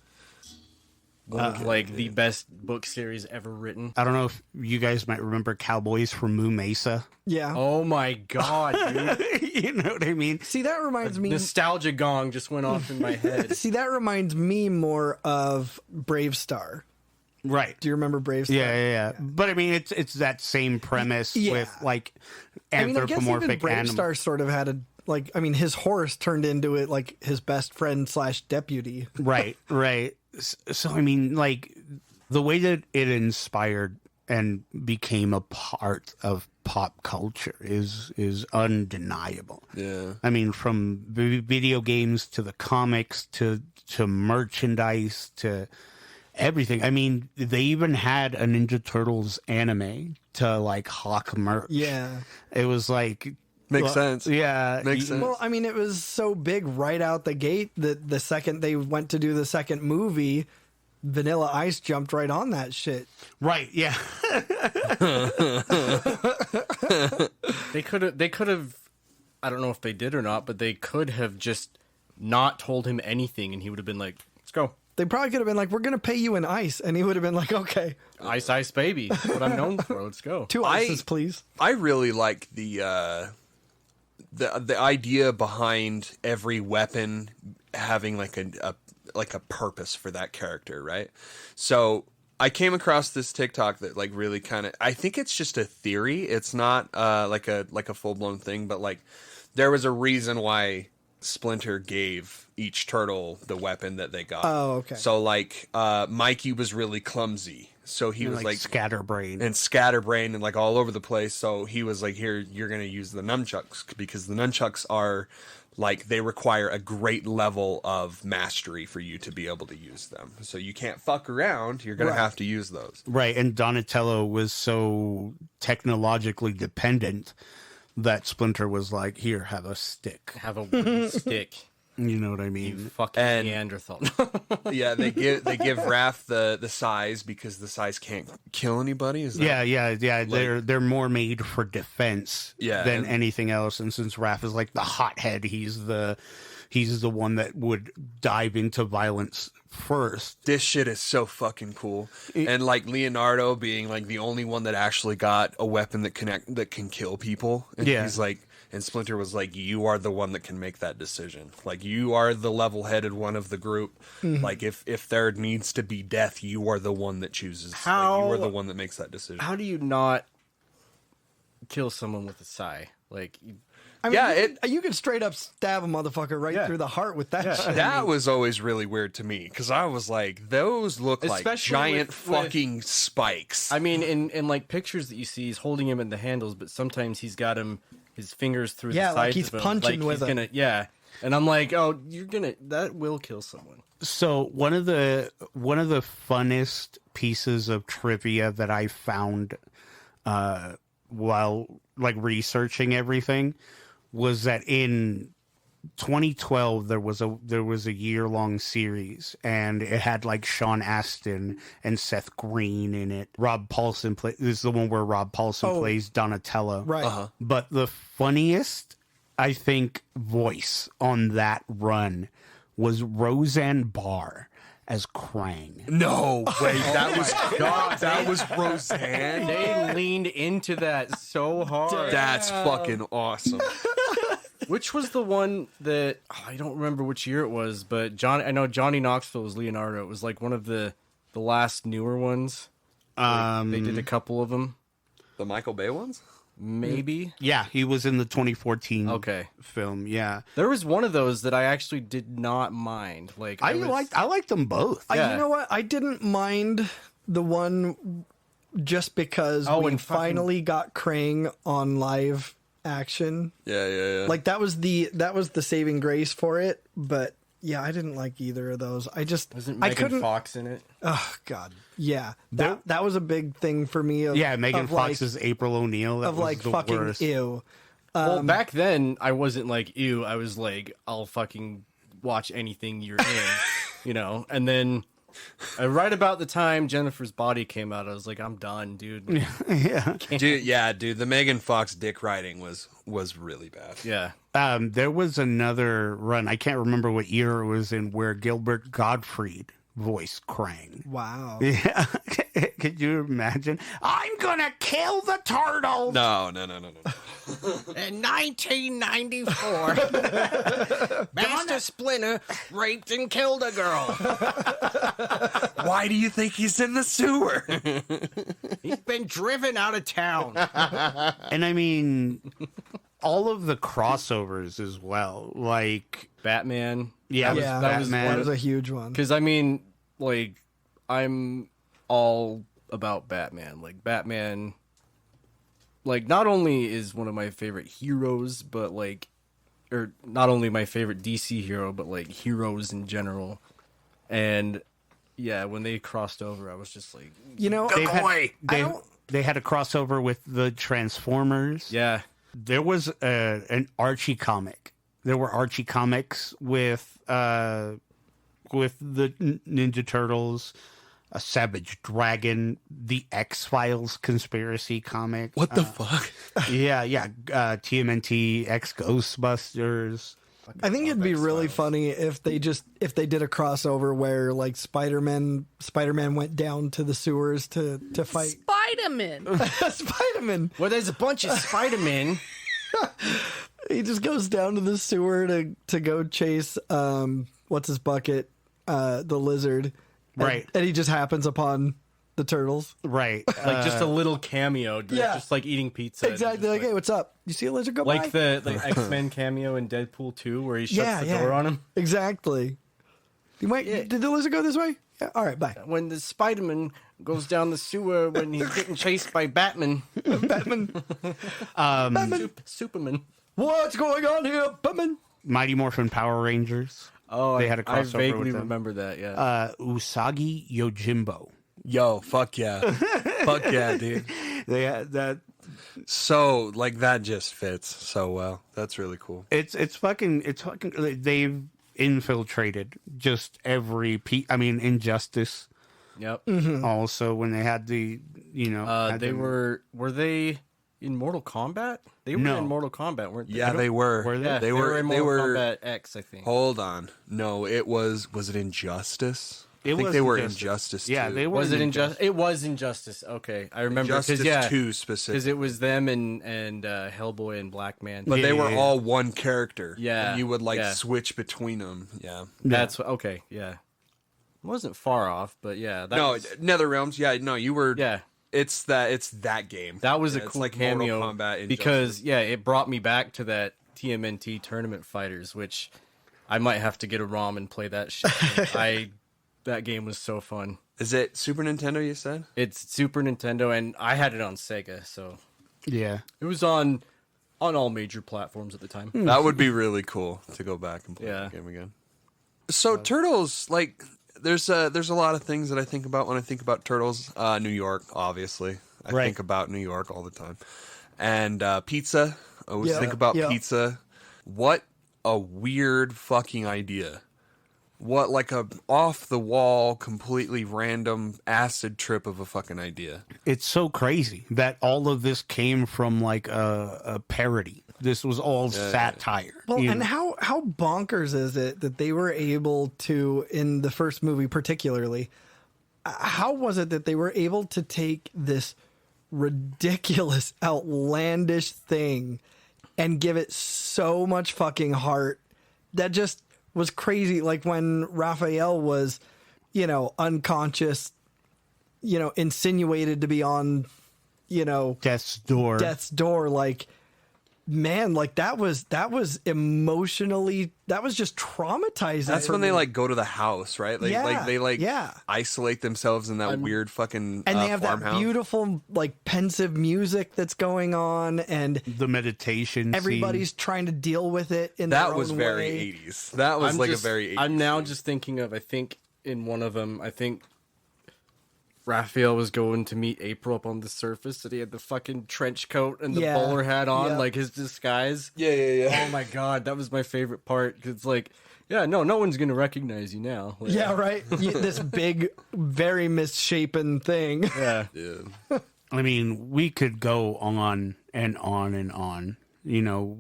One of like the best book series ever written. I don't know if you guys might remember Cowboys from Moo Mesa. Yeah. Oh my god, dude. You know what I mean? See, that reminds me. Nostalgia gong just went off in my head. See, that reminds me more of Brave Star. Right. Do you remember Brave Star? Yeah. But I mean, it's that same premise with like I mean, I guess even anthropomorphic Brave animals. Star sort of had his horse turned into it like his best friend / deputy. Right. So I mean, like the way that it inspired and became a part of pop culture is undeniable. Yeah. I mean, from video games to the comics to merchandise to everything. I mean, they even had a Ninja Turtles anime to like hawk merch. Yeah. It was like Makes sense. Yeah. Makes sense. Well, I mean, it was so big right out the gate that the second they went to do the second movie, Vanilla Ice jumped right on that shit. Right, yeah. They could have I don't know if they did or not, but they could have just not told him anything and he would have been like, let's go. They probably could have been like, we're going to pay you in ice. And he would have been like, okay. Ice baby. That's what I'm known for. Let's go. 2 ices, please. I really like the idea behind every weapon having like a purpose for that character, right? So I came across this TikTok that like really kind of, I think it's just a theory. It's not like a full blown thing, but like there was a reason why Splinter gave each turtle the weapon that they got. Oh, okay. So like Mikey was really clumsy. So he was like scatterbrained and like all over the place. So he was like, here, you're going to use the nunchucks, because the nunchucks are like, they require a great level of mastery for you to be able to use them. So you can't fuck around. You're going to have to use those. Right. And Donatello was so technologically dependent that Splinter was like, here, have a stick. Have a wooden stick. You know what I mean? You fucking Neanderthal. Yeah, they give Raph the size because the size can't kill anybody. Is that Yeah. They're more made for defense than anything else. And since Raph is like the hothead, he's the one that would dive into violence first. This shit is so fucking cool. And like Leonardo being like the only one that actually got a weapon that can kill people. And he's like, and Splinter was like, you are the one that can make that decision. Like, you are the level-headed one of the group. Mm-hmm. Like, if there needs to be death, you are the one that chooses. Like, you are the one that makes that decision. How do you not kill someone with a sai? Like, I mean, you can straight up stab a motherfucker right through the heart with that shit. That was always really weird to me, because I was like, those look like giant fucking spikes. I mean, in like pictures that you see, he's holding him in the handles, but sometimes he's got his fingers through the sides like he's of him. punching with him. And I'm like, oh, that will kill someone. So one of the funnest pieces of trivia that I found while like researching everything was that in 2012 there was a year-long series, and it had like Sean Astin and Seth Green in it. Rob Paulson this is the one where Rob Paulson plays Donatello. Right. Uh-huh. But the funniest, I think, voice on that run was Roseanne Barr as Krang. No way. That was Roseanne. They leaned into that so hard. That's fucking awesome. Which was the one that I don't remember which year it was, but I know Johnny Knoxville was Leonardo. It was like one of the last newer ones. They did a couple of them. The Michael Bay ones? Maybe. Yeah, he was in the 2014 film. Yeah, there was one of those that I actually did not mind. Like I liked them both. You know what? I didn't mind the one just because we finally got Krang on live action. Yeah. Like that was the saving grace for it. But yeah, I didn't like either of those. Wasn't Megan Fox in it? Oh God, yeah. That was a big thing for me. Megan Fox is April O'Neil. That of was like the fucking worst. ew. Well, back then I wasn't like ew. I was like, I'll fucking watch anything you're in, And then right about the time Jennifer's Body came out, I was like, I'm done, dude. Dude. The Megan Fox dick riding was really bad. Yeah. There was another run, I can't remember what year it was in, where Gilbert Gottfried voiced Krang. Wow. Yeah. Could you imagine? I'm gonna kill the turtle. No. In 1994, Master Splinter raped and killed a girl. Why do you think he's in the sewer? He's been driven out of town. And I mean, all of the crossovers as well, like Batman. That was a huge one. Because I mean, like, I'm all about Batman. Like Batman, like not only is one of my favorite heroes, but like, or not only my favorite DC hero, but like heroes in general. And yeah, when they crossed over, I was just like, they had a crossover with the Transformers. Yeah, there was an Archie comic. There were Archie comics with the Ninja Turtles, a Savage Dragon, the X-Files conspiracy comic. What the fuck? Yeah. TMNT, X Ghostbusters. I think it'd be really funny if they did a crossover where like Spider-Man went down to the sewers to fight Spider-Man. Spider-Man. Well, there's a bunch of Spider-Man. He just goes down to the sewer to go chase what's his bucket, the lizard. Right. And he just happens upon the turtles. Right. Like just a little cameo, Yeah. just like eating pizza. Exactly. Like, hey, what's up? You see a lizard go like by? the X-Men cameo in Deadpool 2 where he shuts Yeah, the yeah. door on him. Exactly. You might. Yeah. Did the lizard go this way? Yeah. All right. Bye. When the Spider-Man goes down the sewer when he's getting chased by Batman. Batman. Batman. Superman. What's going on here, Batman? Mighty Morphin Power Rangers. Oh, They had a I crossover vaguely with them. remember that, yeah. Usagi Yojimbo. Yo, fuck yeah. Fuck yeah, dude. They had that. So, like, that just fits so well. That's really cool. It's fucking. They've infiltrated just every. Injustice. Yep. Also, when they had the, had They them- were they in Mortal Kombat? They were No. in Mortal Kombat, weren't they? Yeah, they were. Were they? Yeah, They they were- were in they Mortal were- Kombat X, I think. Hold on. No, it was it Injustice? I think was they were Injustice. Injustice Yeah, too. they were. Was it Injustice. Injustice? It was Injustice. Okay, I remember Injustice because 2 specific. because it was them and Hellboy and Black Man. But they were yeah. all one character. Yeah, And you would like yeah. switch between them. Yeah. That's okay. Yeah, wasn't far off, but yeah, that No, was, NetherRealms. Yeah, no, you were. yeah, It's that game. that was Yeah, a it's cool like Mortal cameo Kombat Injustice. because it brought me back to that TMNT Tournament Fighters, which I might have to get a ROM and play that shit. That game was so fun. Is it Super Nintendo? You said. It's Super Nintendo, and I had it on Sega, so Yeah. it was on all major platforms at the time. That would be really cool to go back and play Yeah. that game again. So Turtles, like, there's a lot of things that I think about when I think about Turtles. New York, obviously. I Right. think about New York all the time. And pizza. I always Yeah, think about yeah. pizza. What a weird fucking idea. What, like, a off-the-wall, completely random acid trip of a fucking idea. It's so crazy that all of this came from like a parody. This was all satire. Well, you and know? how bonkers is it that they were able to, in the first movie particularly, how was it that they were able to take this ridiculous, outlandish thing and give it so much fucking heart that just was crazy? Like when Raphael was, unconscious, insinuated to be on, Death's Door. death's door, like, man, like that was emotionally, that was just traumatizing. That's for when me. they, like, go to the house, right? Like, Yeah, they yeah. isolate themselves in that weird fucking and they have that farmhouse. beautiful, like, pensive music that's going on, and The meditation. everybody's trying to deal with it in That their was own very way. 80s. That was like a very 80s. I'm now just thinking of, I think in one of them, I think Raphael was going to meet April up on the surface, and he had the fucking trench coat and the Yeah, bowler hat on, yeah. like his disguise. Yeah. Oh my god, that was my favorite part. 'Cause it's like, no one's gonna recognize you now. Like, Yeah, right. This big, very misshapen thing. yeah. Yeah. I mean, we could go on and on and on.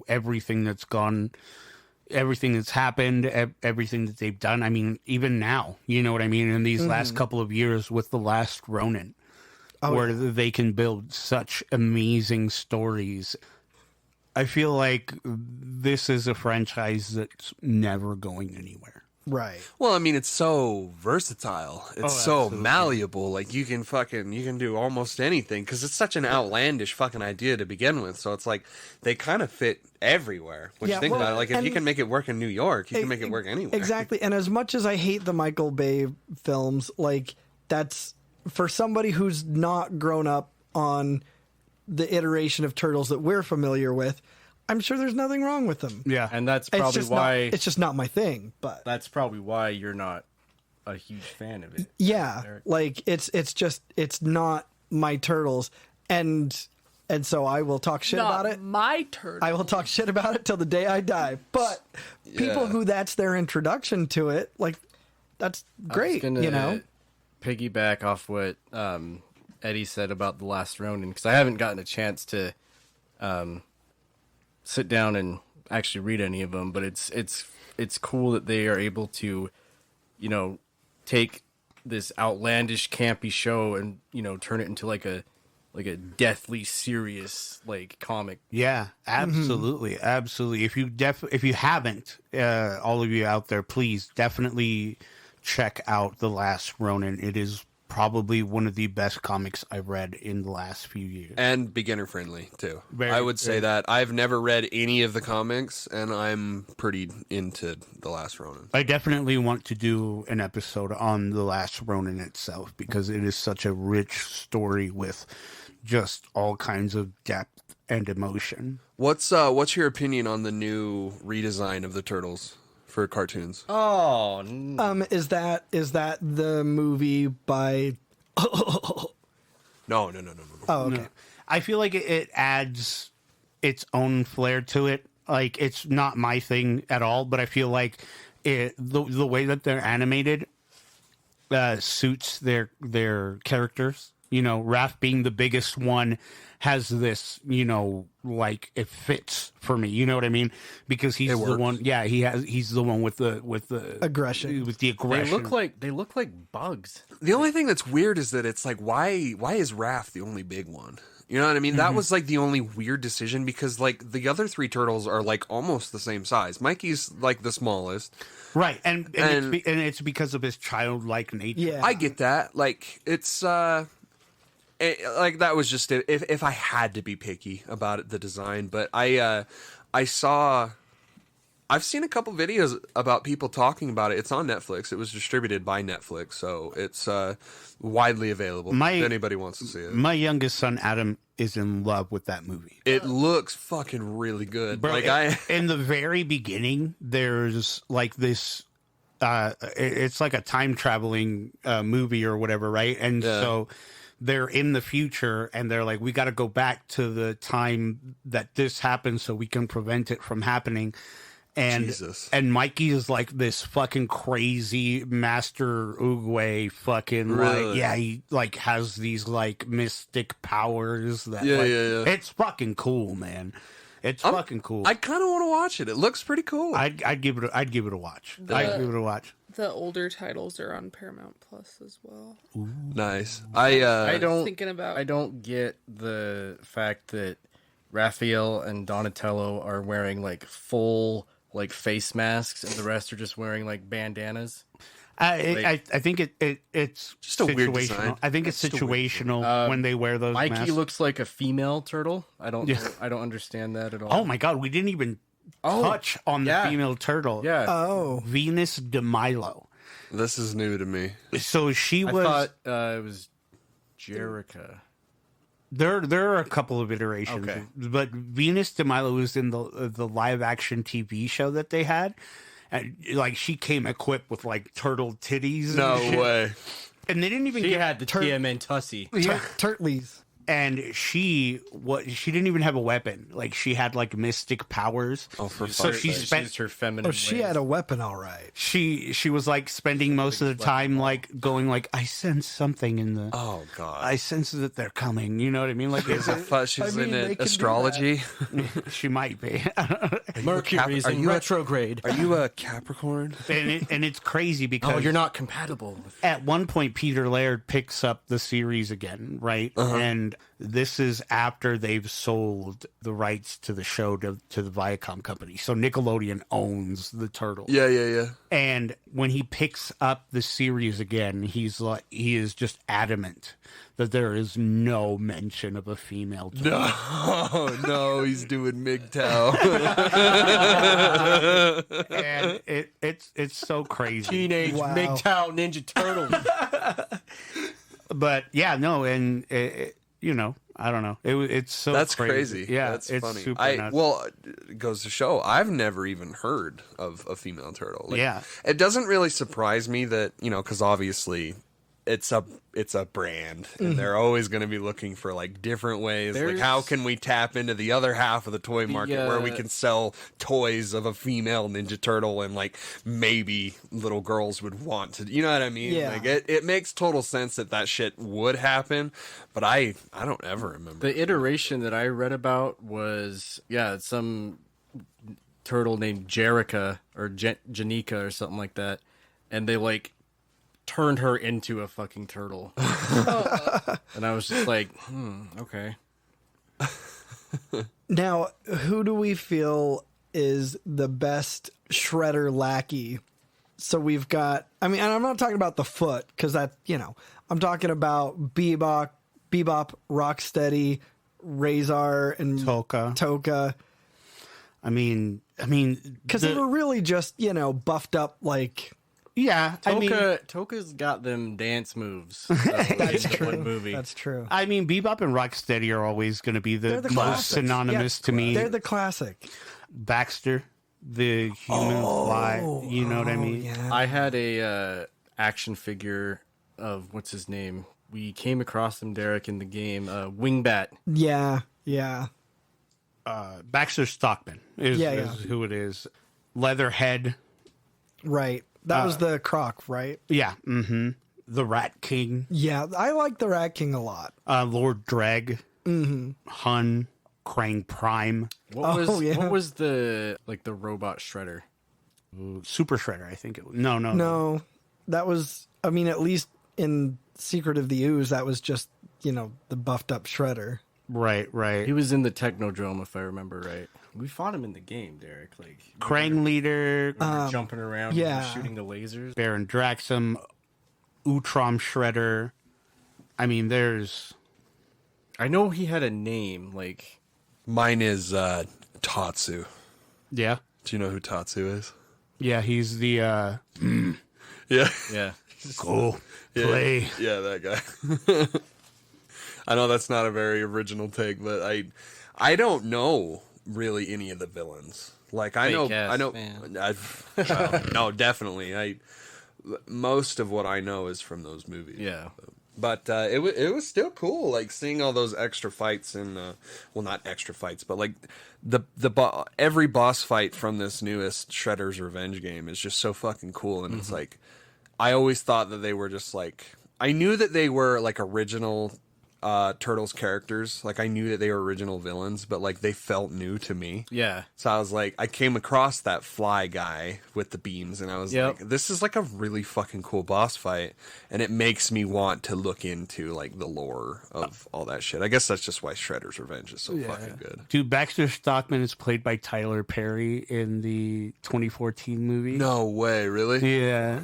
Everything that's gone, everything that's happened, everything that they've done. I mean, even now, you know what I mean? In these last couple of years with The Last Ronin, where they can build such amazing stories. I feel like this is a franchise that's never going anywhere. Right. Well, I mean, it's so versatile. It's so absolutely. malleable. Like, you can do almost anything because it's such an outlandish fucking idea to begin with. So it's like they kind of fit everywhere. When Yeah, you think well, about it, like, if you and- can make it work in New York, you can make it work anywhere. Exactly. And as much as I hate the Michael Bay films, like, that's for somebody who's not grown up on the iteration of Turtles that we're familiar with, I'm sure there's nothing wrong with them. Yeah. And that's It's probably just why it's just not my thing, but that's probably why you're not a huge fan of it. yeah, Eric. like it's not my Turtles, and so I will talk shit Not about it. my turtle. I will talk shit about it till the day I die. But people Yeah. who that's their introduction to it, like, that's great, I was gonna piggyback off what Eddie said about The Last Ronin, because I haven't gotten a chance to sit down and actually read any of them, but it's cool that they are able to, take this outlandish campy show and turn it into like a deathly serious like comic. Yeah, absolutely, absolutely. If you haven't, all of you out there, please definitely check out The Last Ronin. It is probably one of the best comics I've read in the last few years. And beginner friendly too. Very- I would say very- that I've never read any of the comics, and I'm pretty into The Last Ronin. I definitely want to do an episode on The Last Ronin itself because it is such a rich story with just all kinds of depth and emotion. What's your opinion on the new redesign of the Turtles for cartoons? Oh, Is that the movie by? No. Oh, okay. No. I feel like it adds its own flair to it. Like, it's not my thing at all, but I feel like the way that they're animated suits their characters. You know, Raph being the biggest one has this, you know, like it fits for me. You know what I mean? Because he's the one. Yeah, he's the one with the Aggression. With the aggression. they look like bugs. The only thing that's weird is that it's like, why is Raph the only big one? You know what I mean? That was like the only weird decision because like the other three turtles are like almost the same size. Mikey's like the smallest. Right, and it's because of his childlike nature. Yeah. I get that. Like it's like that was just if I had to be picky about it, the design. But I've seen a couple videos about people talking about it. It's on Netflix. It was distributed by Netflix, so it's widely available if anybody wants to see it. My youngest son Adam is in love with that movie. It looks fucking really good. Bro, Like in the very beginning, there's like this. It's like a time traveling movie or whatever, right? And so they're in the future, and they're like, we got to go back to the time that this happened so we can prevent it from happening. And Jesus. And Mikey is like this fucking crazy master Oogway fucking Really? he like has these like mystic powers that Yeah, like, yeah. It's fucking cool, man. It's fucking cool. I kind of want to watch it. It looks pretty cool. I'd give it a watch. I'd give it a watch. The older titles are on Paramount Plus as well. Nice. I don't Thinking about I don't get the fact that Raphael and Donatello are wearing like full like face masks and the rest are just wearing like bandanas. I think it's Just a weird situational. design. I think it's situational when they wear those Mikey masks. looks like a female turtle. I don't Yeah. understand that at all. Oh my god, we didn't even touch on the yeah. female turtle. Yeah. Oh, Venus de Milo. This is new to me. So she I was. thought it was Jerica. There are a couple of iterations, Okay. but Venus de Milo was in the live action TV show that they had, and like she came equipped with like turtle titties. and No shit. way. And they didn't even She get had the TMNT. yeah. Turtles. And she didn't even have a weapon. Like she had like mystic powers. Oh, for so fuck's she sake. spent. Used her feminine. Oh, she ways. had a weapon, all right. She was like spending most of the time like going like, I sense something in the. Oh god. I sense that they're coming. You know what I mean? Like Is it she's I mean, in they can do astrology? she might be. Mercury's Are in you a- retrograde. Are you a Capricorn? and it's crazy because Oh, you're not compatible. at one point Peter Laird picks up the series again, right? And this is after they've sold the rights to the show to the Viacom company. So Nickelodeon owns the Turtles. Yeah. And when he picks up the series again, he is just adamant that there is no mention of a female turtle. No, he's doing MGTOW. And it's so crazy. Teenage Wow. Mutant Ninja Turtles. But yeah, no, and you know, I don't know. It's so That's crazy. Yeah, That's it's funny. super nuts. Well, it goes to show I've never even heard of a female turtle. Like, Yeah. it doesn't really surprise me that because obviously it's a brand, and they're always going to be looking for like different ways. Like, There's- how can we tap into the other half of the toy market where we can sell toys of a female Ninja Turtle, and like maybe little girls would want to. You know what I mean? Yeah. Like it makes total sense that shit would happen, but I don't ever remember. The iteration that I read about was some turtle named Jerica or Janika or something like that, and they like turned her into a fucking turtle. And I was just like, okay. Now, who do we feel is the best Shredder lackey? So we've got, I mean, and I'm not talking about the foot because that, I'm talking about Bebop, Rocksteady, Razor, and Toka. I mean, because they were really just buffed up like. Yeah, Toka's got them dance moves. That's true. One movie. That's true. I mean, Bebop and Rocksteady are always going to be the most classics. synonymous to me. They're the classic. Baxter, the human fly. You know what I mean? Yeah. I had a action figure of what's his name. We came across him, Derek, in the game. Wingbat. Yeah. Baxter Stockman is who it is. Leatherhead. Right. That was the Croc, right? Yeah. Mm-hmm. The Rat King. Yeah, I like the Rat King a lot. Lord Dreg. Mm-hmm. Hun. Krang Prime. What was the robot shredder? Super Shredder, I think it was. No. No, that was, at least in Secret of the Ooze, that was just, the buffed up Shredder. Right. He was in the Technodrome, if I remember right. We fought him in the game, Derek. Krang Leader. Jumping around and shooting the lasers. Baron Draxum. Utrom Shredder. I mean, there's... I know he had a name, Mine is Tatsu. Yeah? Do you know who Tatsu is? Yeah, he's the... Yeah. Yeah. Go play. Yeah, that guy. I know that's not a very original take, but I don't know really any of the villains. I know, no, definitely. Most of what I know is from those movies. Yeah. But it was still cool, seeing all those extra fights and not extra fights, but every boss fight from this newest Shredder's Revenge game is just so fucking cool, and it's I always thought that they were just I knew that they were original Turtles characters, I knew that they were original villains, but they felt new to me. Yeah. So I was I came across that fly guy with the beams, and I was this is a really fucking cool boss fight, and it makes me want to look into the lore of all that shit. I guess that's just why Shredder's Revenge is so fucking good. Dude, Baxter Stockman is played by Tyler Perry in the 2014 movie. No way, really? Yeah.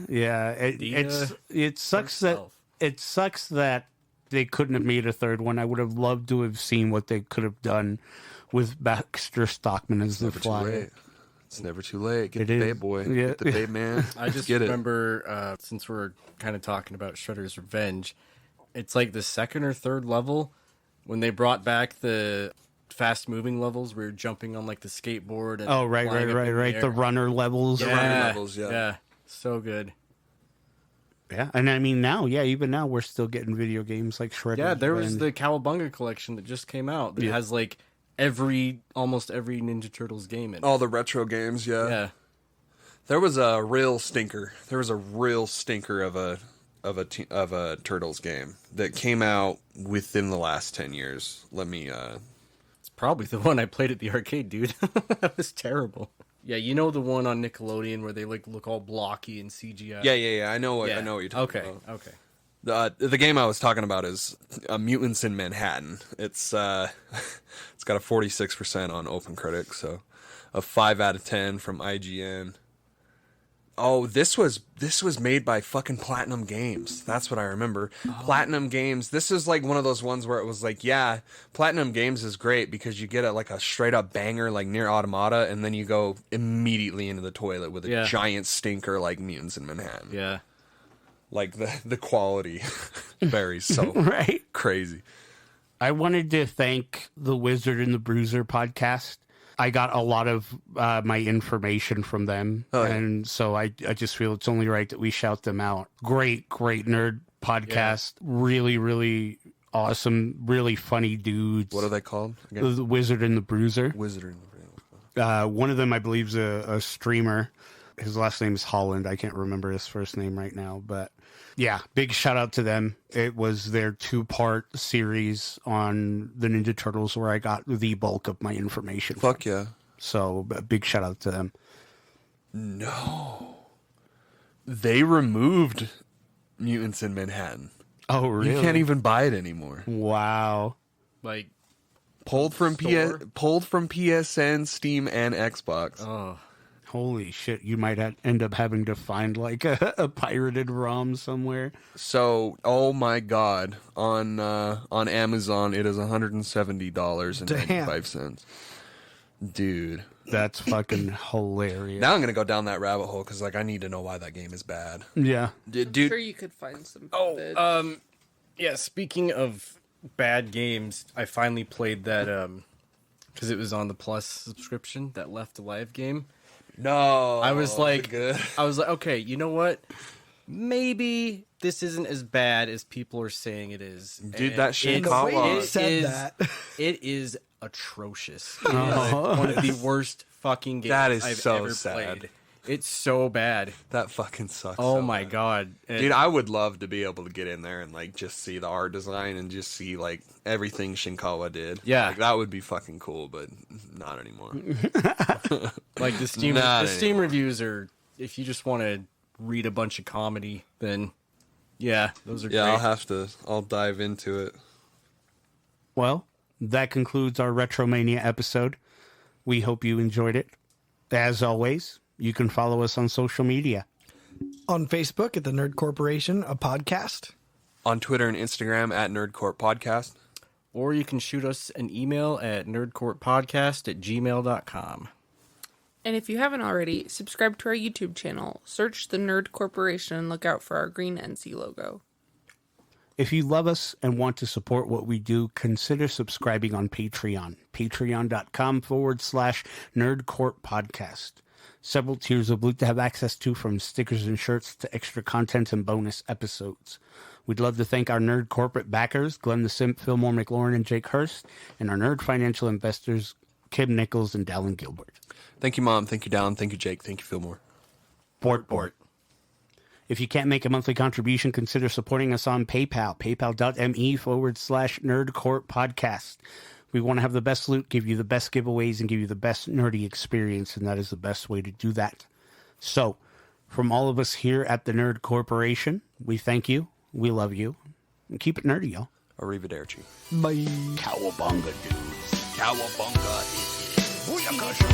It sucks that they couldn't have made a third one. I would have loved to have seen what they could have done with Baxter Stockman as the Fly. It's never too late. Get the babe boy. Yeah. Get the babe man. I just remember, since we're kind of talking about Shredder's Revenge, it's the second or third level when they brought back the fast-moving levels where you're jumping on the skateboard. And right. The runner levels. The runner levels, yeah. Yeah, so good. Yeah, and even now, we're still getting video games like Shredder. Yeah, there was the Cowabunga collection that just came out that has almost every Ninja Turtles game in it. All the retro games, yeah. Yeah. There was a real stinker. There was a real stinker of a Turtles game that came out within the last 10 years. It's probably the one I played at the arcade, dude. That was terrible. Yeah, the one on Nickelodeon where they look all blocky and CGI. Yeah. I know what you're talking about. Okay. The game I was talking about is Mutants in Manhattan. It's got a 46% on OpenCritic, so a 5 out of 10 from IGN. Oh, this was made by fucking Platinum Games. That's what I remember. Oh. Platinum Games. This is one of those ones where it was Platinum Games is great because you get a straight up banger Near Automata, and then you go immediately into the toilet with a giant stinker like Mutants in Manhattan. Yeah. The quality varies so right. Crazy. I wanted to thank the Wizard and the Bruiser podcast. I got a lot of my information from them, and so I just feel it's only right that we shout them out. Great nerd podcast. Yeah. Really, really awesome. Really funny dudes. What are they called again? The Wizard and the Bruiser. Wizard and the Bruiser. One of them, I believe, is a streamer. His last name is Holland. I can't remember his first name right now, but yeah, big shout out to them. It was their 2-part series on the Ninja Turtles where I got the bulk of my information. Fuck yeah. So a big shout out to them. No. They removed Mutants in Manhattan. Oh, really? You can't even buy it anymore. Wow. Pulled from PSN, Steam, and Xbox. Oh. Holy shit! You might end up having to find like a pirated ROM somewhere. So, oh my god, on Amazon it is $170.95. Dude, That's fucking hilarious. now I'm gonna go down that rabbit hole because like I need to know why that game is bad. Yeah. Dude, Sure, you could find some. footage. Yeah, speaking of bad games, I finally played that because it was on the Plus subscription, that Left Alive game. no, I was like, good. okay, you know what? Maybe this isn't as bad as people are saying it is. Dude, And that it Shinkawa. is- Said that. It is atrocious. It is one of the worst fucking games That is I've so ever sad. played. It's so bad. That fucking sucks. Oh so my bad. god. Dude, I would love to be able to get in there and like just see the art design and just see like everything Shinkawa did. Yeah. Like, that would be fucking cool, but not anymore. Like the Steam Not Steam reviews are, if you just want to read a bunch of comedy, then yeah, those are Yeah, great. I'll dive into it. Well, that concludes our Retromania episode. We hope you enjoyed it. As always, you can follow us on social media. On Facebook at the Nerd Corporation, a podcast. On Twitter and Instagram at Nerdcourt Podcast. Or you can shoot us an email at nerdcourtpodcast@gmail.com. And if you haven't already, subscribe to our YouTube channel. Search the Nerd Corporation and look out for our green NC logo. If you love us and want to support what we do, consider subscribing on Patreon. Patreon.com/nerdcourtpodcast. Several tiers of loot to have access to, from stickers and shirts to extra content and bonus episodes. We'd love to thank our nerd corporate backers, Glenn the Simp, Fillmore McLaurin, and Jake Hurst, and our nerd financial investors, Kim Nichols and Dallin Gilbert. Thank you, Mom. Thank you, Dallin. Thank you, Jake. Thank you, Fillmore. Bort. If you can't make a monthly contribution, consider supporting us on PayPal, paypal.me/nerdcourtpodcast. We want to have the best loot, give you the best giveaways, and give you the best nerdy experience, and that is the best way to do that. So, from all of us here at the Nerd Corporation, we thank you, we love you, and keep it nerdy, y'all. Arrivederci. Bye. Cowabunga, dudes. Cowabunga. Booyakasha.